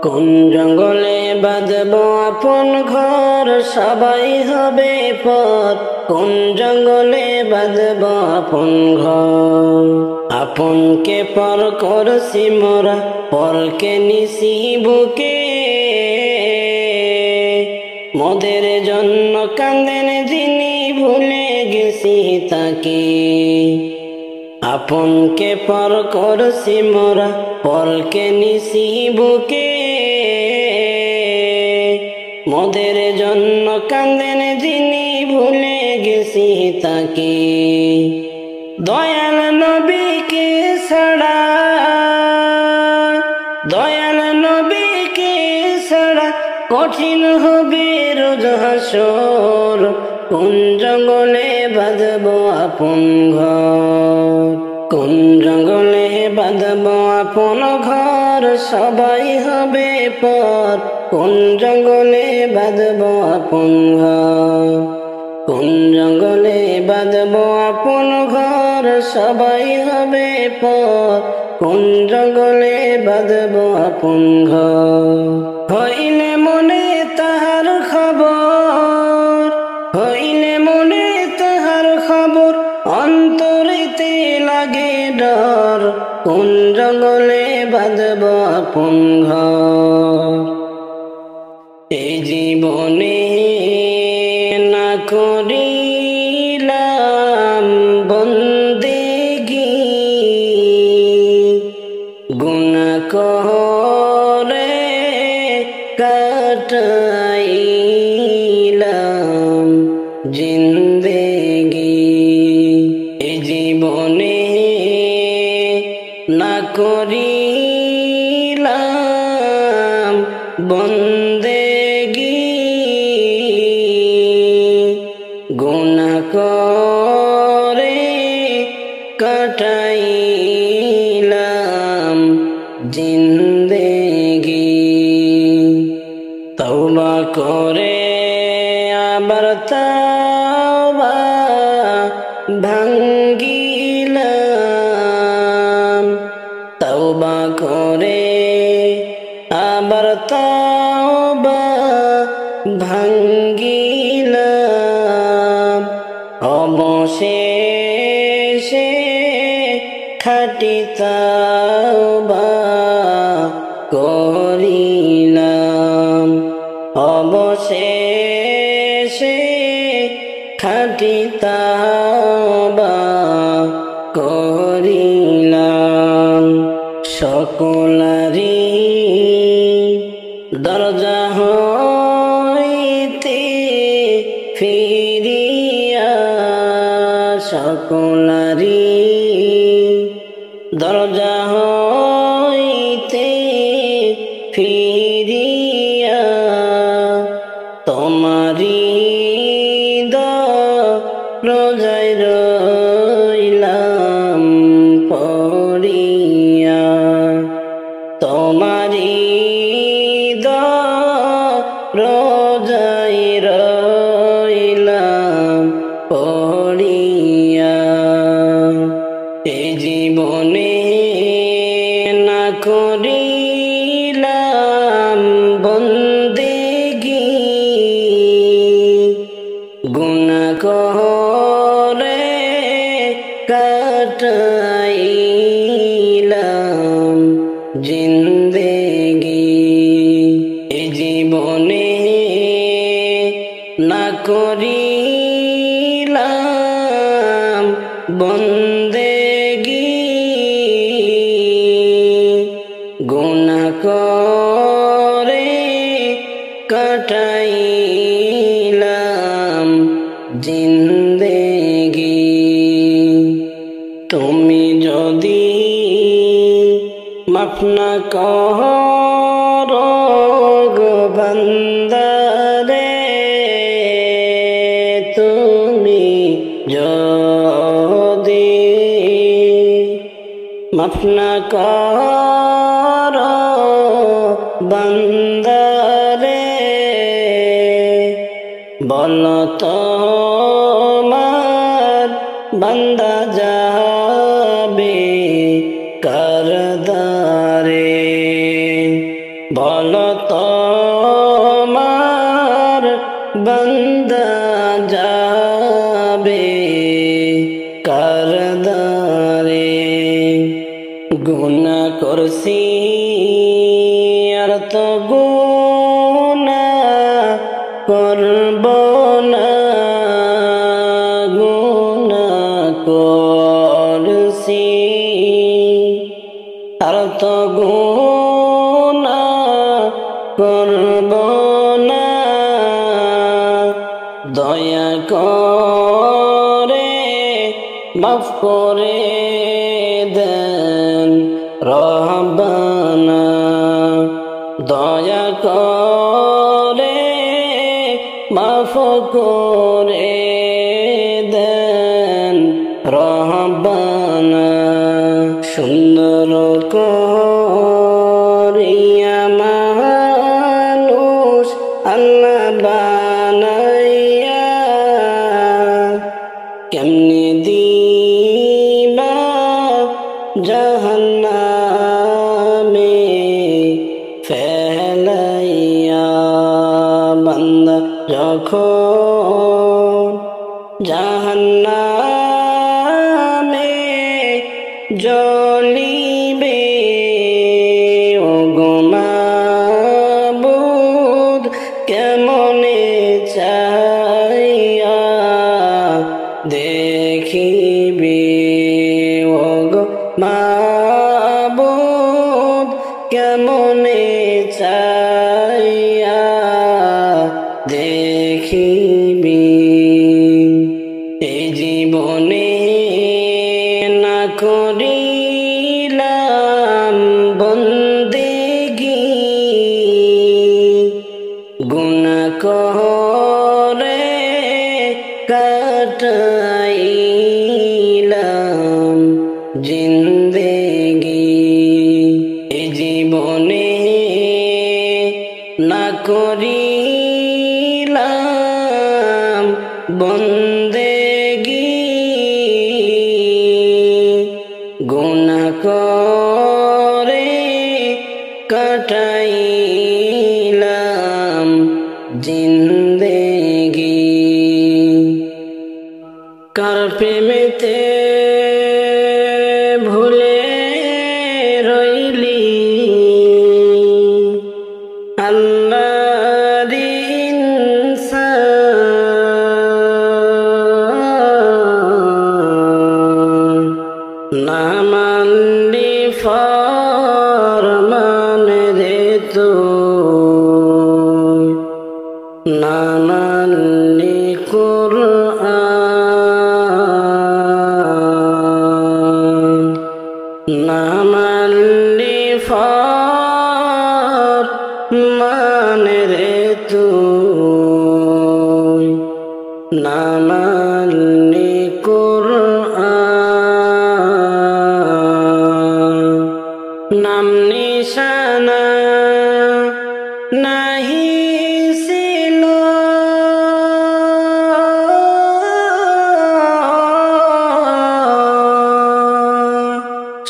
কোন জঙ্গলে বাঁধব আপন ঘর, সবাই হবে পর। কোন জঙ্গলে বাঁধব আপন ঘর, আপনকে পর করছি মোরা, পরকে নিছি বুকে। মোদের জন্য কান্দেন যিনি, ভুলে গেছি তাকে। আপনকে পর করছি মোরা, পরকে নিছি বুকে। মোদের জন্য কান্দেন যিনি, ভুলে গেছি তাকে। দয়াল নবীকে ছাড়া, দয়াল নবীকে ছাড়া কঠিন হবে রোজ হাসর। কোন জঙ্গলে বাঁধব আপন ঘর, কোন জঙ্গলে বাঁধব আপন ঘর, সবাই হবে পর। কোন জঙ্গলে বাঁধব আপন ঘর, কোন জঙ্গলে বাঁধব আপন ঘর, সবাই হবে পর। কোন জঙ্গলে বাঁধব আপন ঘর। হইলে মনে তাহার খবর, হইলে মনে তাহার খবর, অন্তরেতে লাগে ডর। কোন জঙ্গলে বাঁধব আপন ঘর। এই জীবনে না করিলাম বন্দেগী, গুনাহ করে কাটাইলাম জিন্দেগি। এ জীবনে না করিলাম বন্দেগি, গুনাহ করে কাটাইলাম জিন্দেগি। তওবা করে আবার তওবা ভাঙ্গিলাম, তওবা করে আবার তওবা ভাঙ্গিলাম। অবশেষে খাঁটি তওবা করিলাম, অবশেষে খাঁটি তওবা করিলাম। সকলারি দরজা হইতে ফিরিয়া, সকলারি দরজা হইতে ফিরিয়া, তোমারি দরজায় রইলাম পড়িয়া। তোমারি দরজায় রইলাম পড়িয়া। এ জীবনে না করিলাম বন্দেগী, গুনাহ করে কাটাইলাম জিন্দেগি। এ জীবনে না করিলাম বন্দেগী, গুনাহ করে কাটাইলাম জিন্দেগি। তুমি যদি মাফ না করো গো বান্দারে, তুমি যদি মাফ না করো বান্দারে, বলো তোমার বান্দা যাবে কার দ্বারে। বলো তোমার বান্দা যাবে কার দ্বারে? গুনাহ করছি আর তো গুনাহ করব না, গুনাহ করছি আর তো গুনাহ করব না। দয়া করে মাফ করে দেন রব্বানা, দয়া করে মাফ করে দেন রব্বানা। সুন্দর করিয়া মানুষ আল্লাহ বানাইয়া কেমনে দিবা জাহান্নামে ফেলাইয়া? বান্দা যখন জাহান্নামে জ্বলিবে, ও গো মাবুদ কেমনে চাইয়া দেখিবে? ও গো মাবুদ কেমনে চাইয়া দেখিবে? এই জীবনে না করিলাম বন্দেগি, গুনাহ করে কাটাইলাম জিন্দেগি। এই জীবনে না করিলাম বন্দেগি, গুনাহ করে কাটাইলাম জিন্দেগি। কার প্রেমেতে ভুলে রইলি আল্লাহর ইনসান, না মানলি ফরমান রে তুই, না মানলি কুরআন, না মানলি ফরমান রে তুই, না মানলি কুরআন। নাম নিশানা নাহি ছিল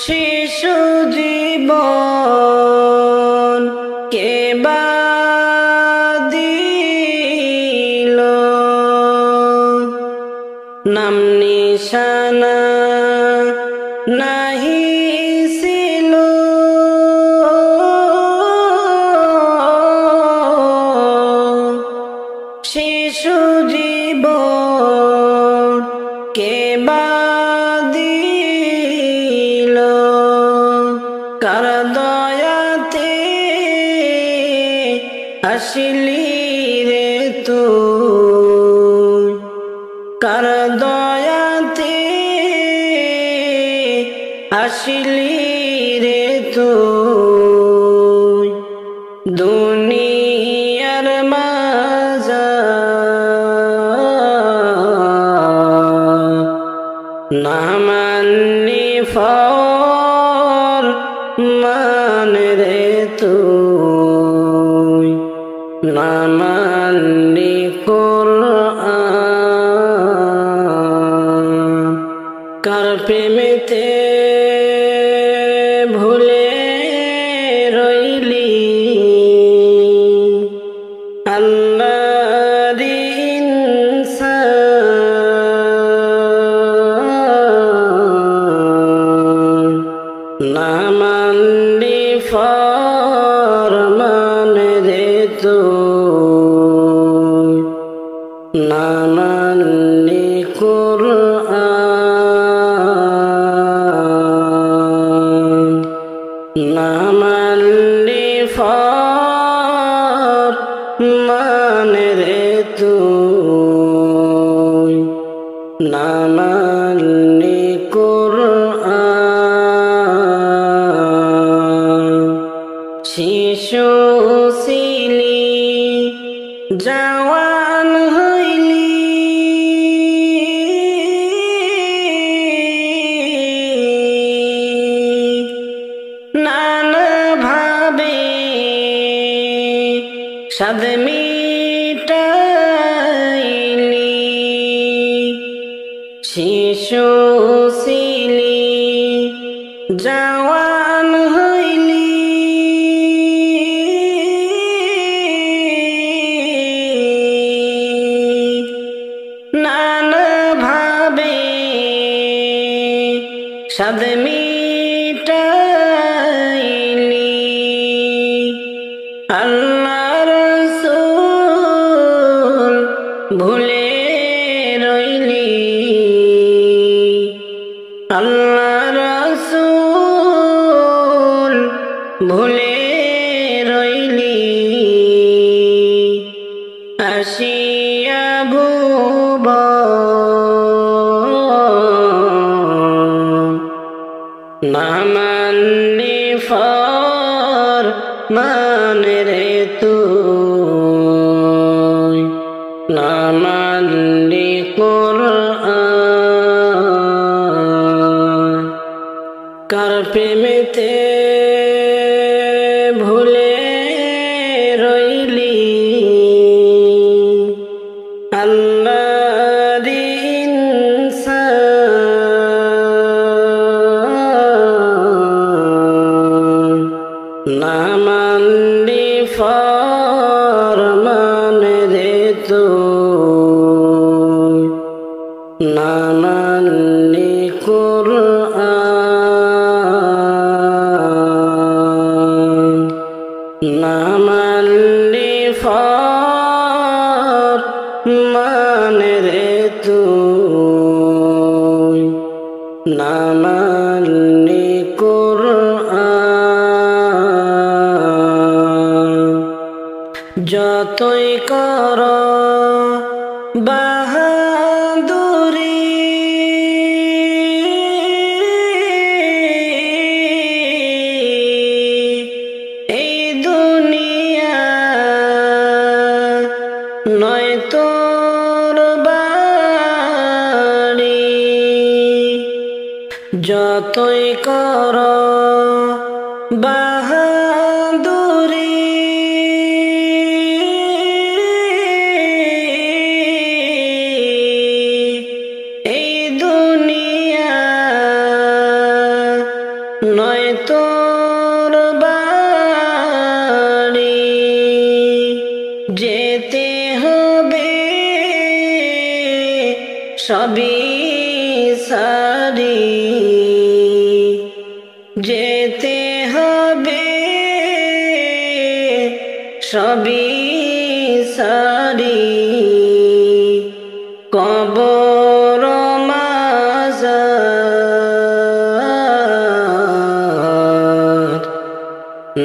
শিশু জীবন কে বা দিল? নাম নিশানা নাহি ছিল শিশু জীবন কে বা দিল? কার দয়াতে আসলি রে তুই, কার দয়াতে আসলি রে তুই? দুনিয়ার মাঝার না মানলি ফরমান রে তুই, না মানলি কুরআন। কার প্রেমেতে ভুলে রইলি না মানলি ফরমান রে তুই, না মানলি কুরআন, না মানলি ফরমান রে তুই, না মানলি কুরআন। শিশু ছিলি জওয়ান হইলি, নানা ভাবে সাদ মিটাইলি। শিশু ছিলি জওয়ান হইলি, নানা ভাবে সাদ মিটাইলি। আল্লাহ রাসূল ভুলে রইলি, আল্লাহ রাসূল ভুলে রইলি। আসিয়া ভুবন না মানলি ফরমান রে তুই, না মানলি কুরআন। কার প্রেমেতে ভুলে রইলি, আল্লাহর ইনসান, না মানলি ফরমান রে তুই, না মানলি কুরআন, না মানলি ফরমান রে তুই, না মানলি কুরআন। যতই কর বাহাদুরি, এই দুনিয়া নয় তোর বাড়ি। যতই কর বাহাদুরি, এই দুনিয়া নয় তোর বাড়ি। যেতে হবে সবই সারি, যেতে হবে সবই সারি। কবর মাজার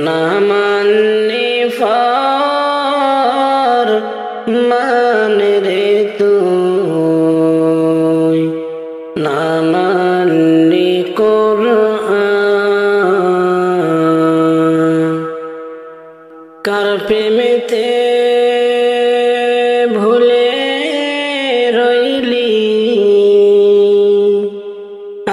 না মানলি ফরমান রে তুই, না মানলি কুরআন। কার প্রেমেতে ভুলে রইলি,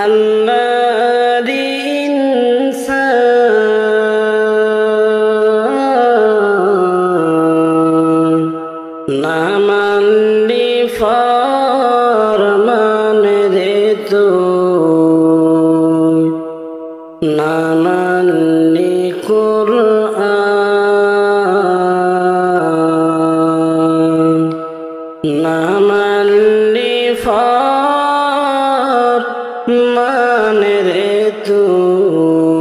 আল্লাহর ইনসান, না মানলি ফরমান রে তুই, না মানলি কুরআন, না মানলি ফরমান রে তুই।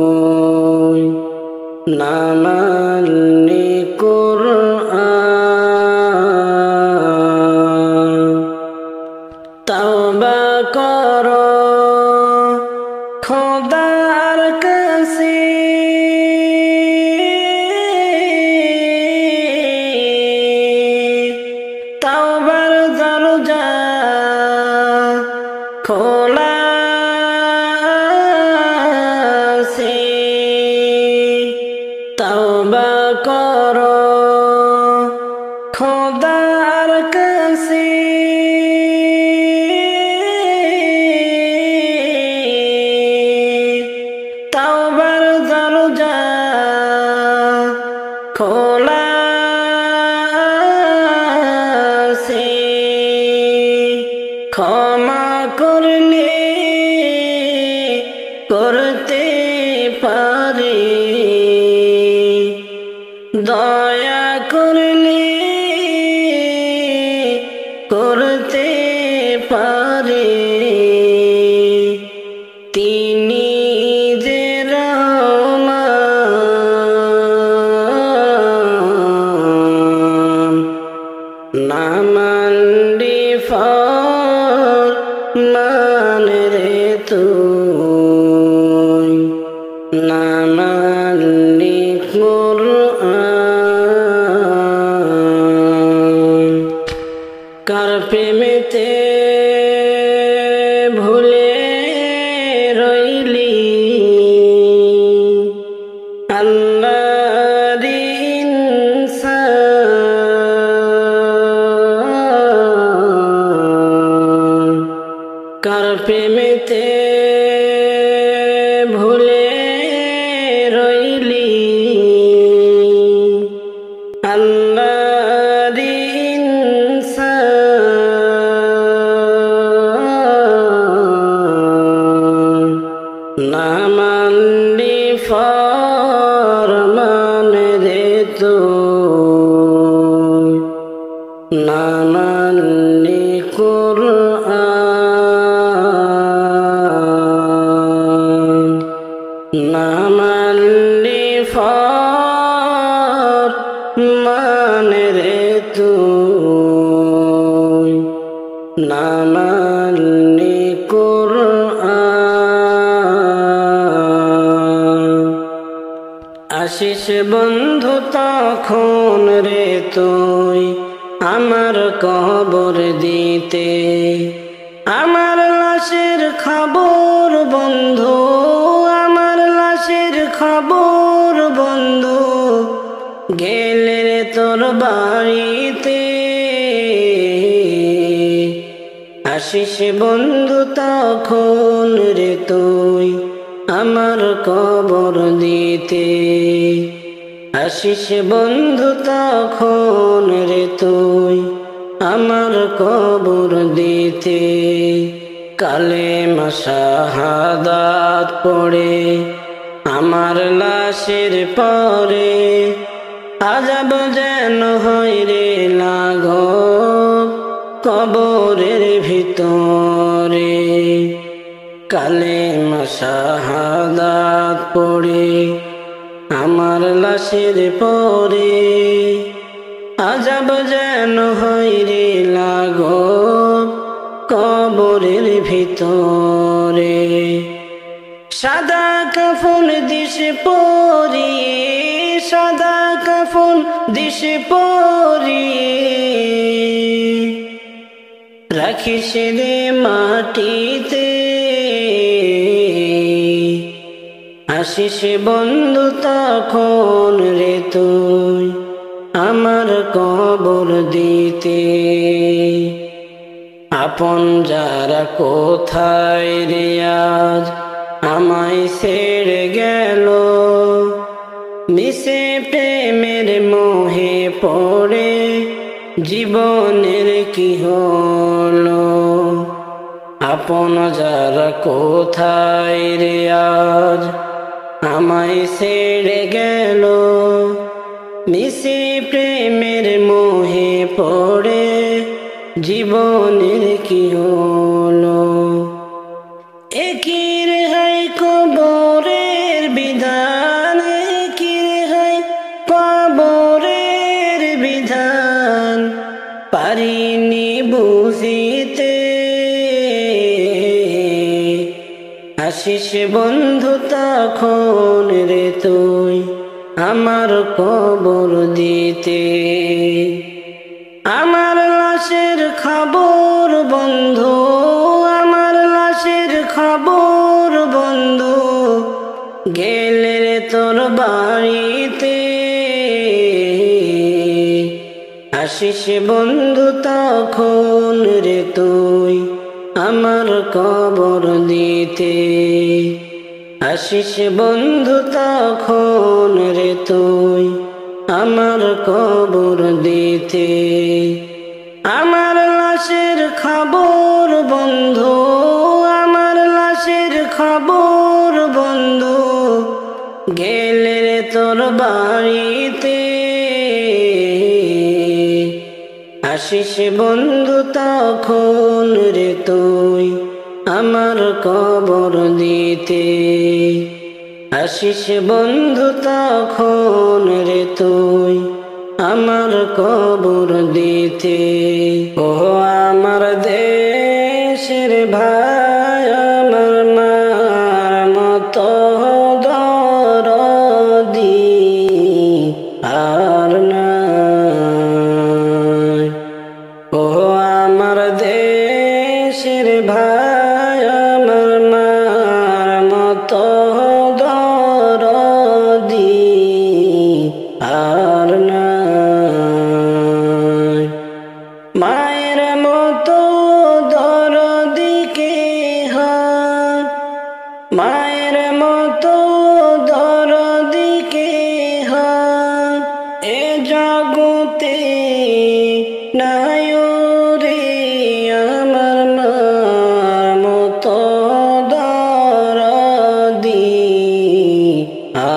তাওবার দরজা খোলা আছে, ক্ষমা করলে করতে পারে, দয়া করলে করতে পারে। তিনি যে রহমান, না মানলি ফরমান রে তুই, না মানলি কুরআন। কার প্রেমেতে ভুলে রইলি আল্লাহর ইনসান, কার প্রেমেতে ভুলে রইলি আল্লাহর ইনসান, না মানলি ফরমান রে তুই, না মানলি কুরআন, না মানলি ফরমান রে তুই, না মানলি কুরআন। আসিস বন্ধু তখন রে তুই আমার কবর দিতে, আমার লাশের খবর বন্ধু, আমার লাশের খবর বন্ধু, গেলে রে তোর বাড়িতে। আসিস বন্ধু তখন রে তুই আমার কবর দিতে, আসিস বন্ধু তখন রে তুই আমার কবর দিতে। কালেমা শাহাদাত পড়ে আমার লাশের পরে, আযাব যেন হয় রে লাঘব কবরের ভিতরে। কালেমা শাহাদাত পড়ে আমার লাশের পরে, আযাব যেন হয় রে লাঘব কবরের ভিতরে। সাদা কাফন দিশ পরিয়ে, সাদা কাফন দিশ পরিয়ে, রাখিস রে মাটিতে। আসিস বন্ধু তখন রে তুই আমার কবর দিতে। আপন যারা কোথায় রে আজ আমায় ছেড়ে গেল, মিশে প্রেমের মোহে পড়ে জীবনের কি হলো। আপন যারা কোথায় রে আজ আমায় ছেড়ে গেল, মিশে প্রেমের মোহে পড়ে জীবনের কি হলো। একির হয় কবরের বিধান, একির হয় কবরের বিধান, পারিনি বুঝিতে। আসিস বন্ধু তখন রে তুই আমার কবর দিতে। আমার লাশের খবর বন্ধু, আমার লাশের খবর বন্ধু, গেলে রে তোর বাড়িতে। আসিস বন্ধু তখন রে তুই আমার কবর দিতে। আসিস বন্ধু তখন রে তুই আমার কবর দিতে, আমার লাশের খবর বন্ধু, আমার লাশের খবর বন্ধু, গেলে রে তোর বাড়িতে। আসিস বন্ধু তখন রে তুই আমার কবর দিতে, আসিস বন্ধু তখন রে তুই আমার কবর দিতে। ও আমার দেশের ভাই, আমার মার মতো দরদি আর নাই। ও আমার দেশের ভাই, আমার মার মতো দরদি আর নাই। মায়ের মতো দরদি কে হয়, মায়ের মতো দরদি কে হয়, এ জগতে নাই রে আমার মার মতো দরদি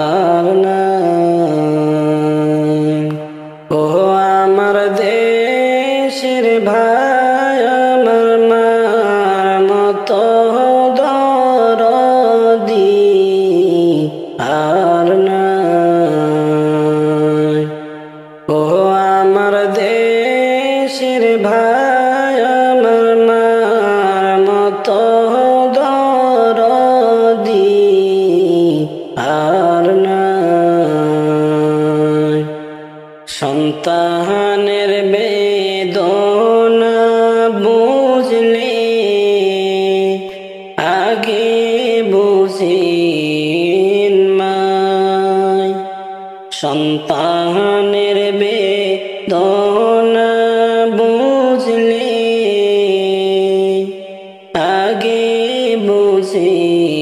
আর নাই। ও আমার দেশের ভাই, আমার মার মতো দরদি আর নাই। ও আমার দেশের ভাই, আমার মার মতো দরদি আর নাই। সন্তানের বেদনা বুঝলে আগে বুঝেন মাই, সন্তানের বেদনা বুঝলে আগে বুঝেন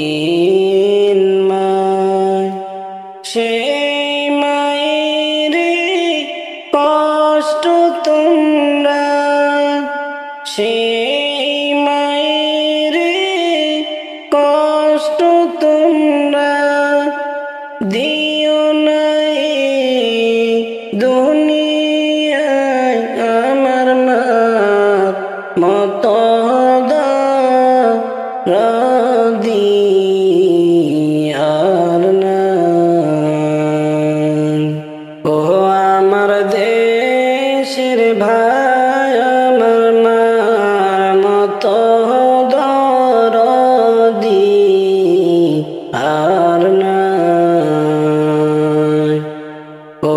মাই। সেই মায়ের কষ্ট তোমরা, সেই মায়ের কষ্ট তোমরা দিও নাই দুনিয়ায়, আমার মার মতো দরদি আর নাই। ও আমার দেশের ভাই, আমার মার মতো দরদি আর নাই। ও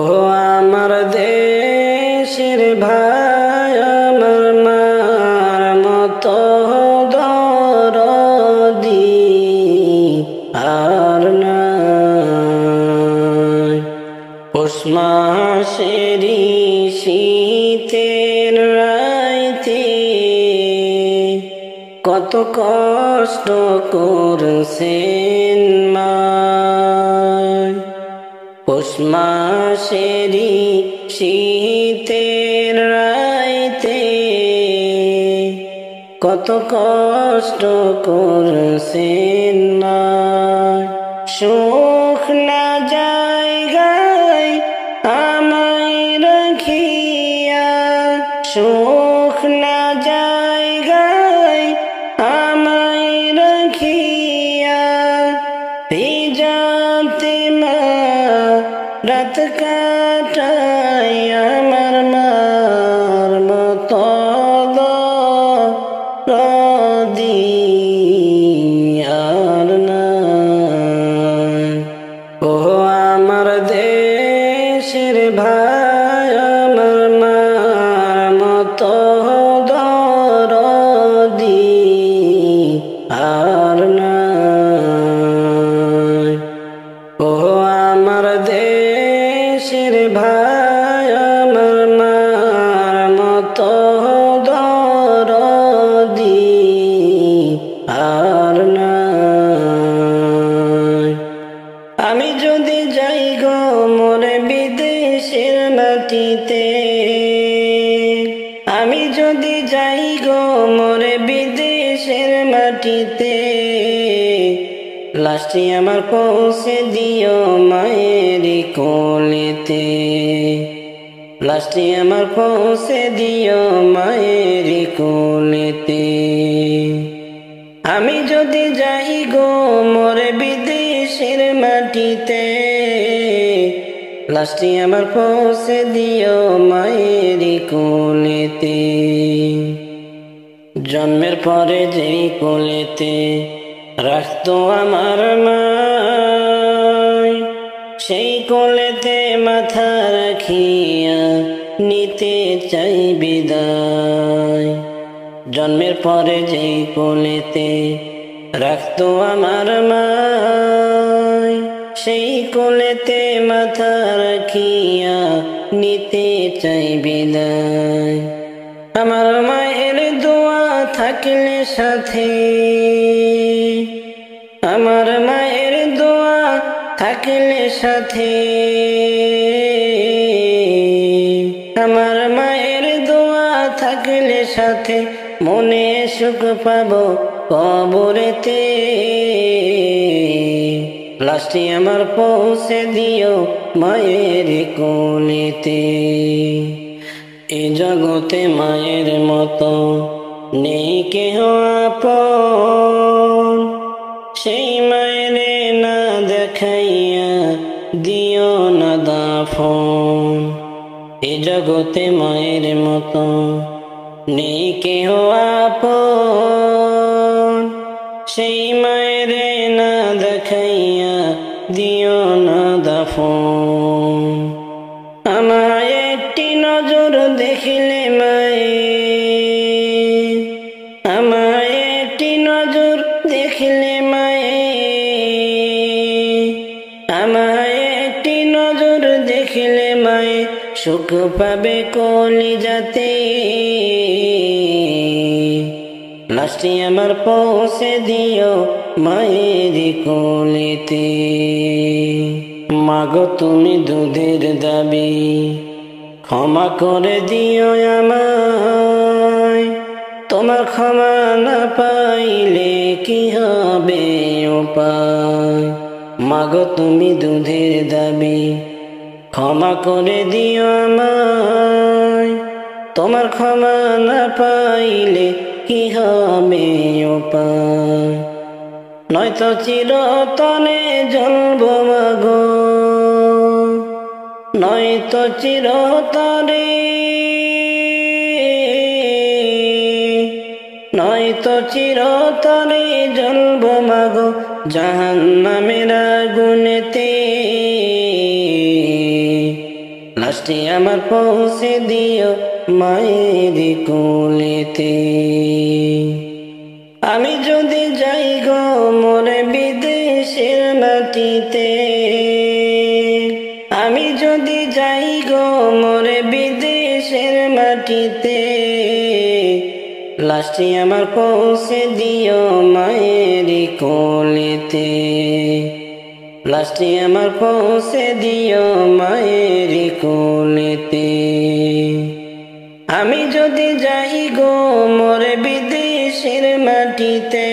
আমার দেশের ভাই, আমার মার মতো দরদি আর নাই। পৌষ মাসেরই শীতের রাইতে কত কষ্ট করছেন মাই। পৌষ মাসেরই শীতের রাইতে কত কষ্ট করছেন মাই। সুখ না জায়গায় আমায় রাখিয়া, সুখ না জায়গায় আমায় রাখিয়া, ভিজাতে মা রাত কাটাই, আমার মার মতো দরদি আর নাই। ও আমার দেশের ভাই, আমার মার মতো দরদি আর নাই। ও আমার দেশের ভাই, আমার মার মতো দরদি আর নাই। আমি যদি যাই গো মোরে বিদেশের মাটিতে, আমি যদি যাই গো মোরে বিদেশের মাটিতে, লাশটি আমার পৌঁছে দিও মায়ের কোলেতে, লাশটি আমার পৌঁছে দিও মায়ের কোলেতে। আমি যদি যাই গো মোরে বিদেশের মাটিতে, লাশটি আমার পৌঁছে দিও মায়ের কোলেতে। জন্মের পরে যেই কোলেতে রাখতো আমার মায়, সেই কোলেতে মাথা রাখিয়া নিতে চাই বিদায়। জন্মের পরে যেই কোলেতে রাখতো আমার মায়, সেই কোলেতে মাথা রাখিয়া নিতে চাই বিদায়। আমার মায়ের দোয়া থাকলে সাথে, আমার মায়ের দোয়া থাকলে সাথে, আমার মায়ের দোয়া থাকলে সাথে, মনে সুখ পাবো কবরেতে। লাশটি আমার পৌঁছে দিও মায়ের কোলেতে। এ জগতে মায়ের মতো নেই কেহ আপন, সেই মায়ের না দেখাইয়া দিও না দাফন। এ জগতে মায়ের মতো নেই কেহ আপন, সেই মায়ের না দেখাইয়া দিও না দাফন। আমায় একটি নজর দেখিলে মায়ে, আমায় একটি নজর দেখিলে মায়ে, আমায় একটি নজর দেখিলে মায়ে, সুখ পাবে কলিজাতে। লাশটি আমার পৌঁছে দিও মায়ের কোলেতে। মাগো তুমি দুধের দাবি ক্ষমা করে দিও আমায়, তোমার ক্ষমা না পাইলে কি হবে উপায়। মাগো তুমি দুধের দাবি ক্ষমা করে দিও আমায়, তোমার ক্ষমা না পাইলে কি হবে উপায়। নয়তো চিরতনে জ্বলব মাগো, নয়তো চিরতরে, নয়তো চিরতরে জ্বলব মাগো জাহান্নামের আগুনেতে। লাশটি আমার পৌঁছে দিও মায়ের কোলেতে। আমি যদি যাই গো মোরে বিদেশের মাটিতে, আমি যদি যাই গো মোরে বিদেশের মাটিতে, লাশটি আমার পৌঁছে দিও মায়ের কোলেতে, লাশটি আমার পৌঁছে দিও মায়ের কোলেতে। আমি যদি যাই গো মোরে বিদেশের মাটিতে,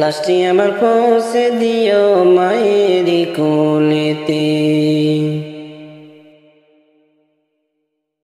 লাশটি আমার পৌঁছে দিও মায়ের কোলেতে।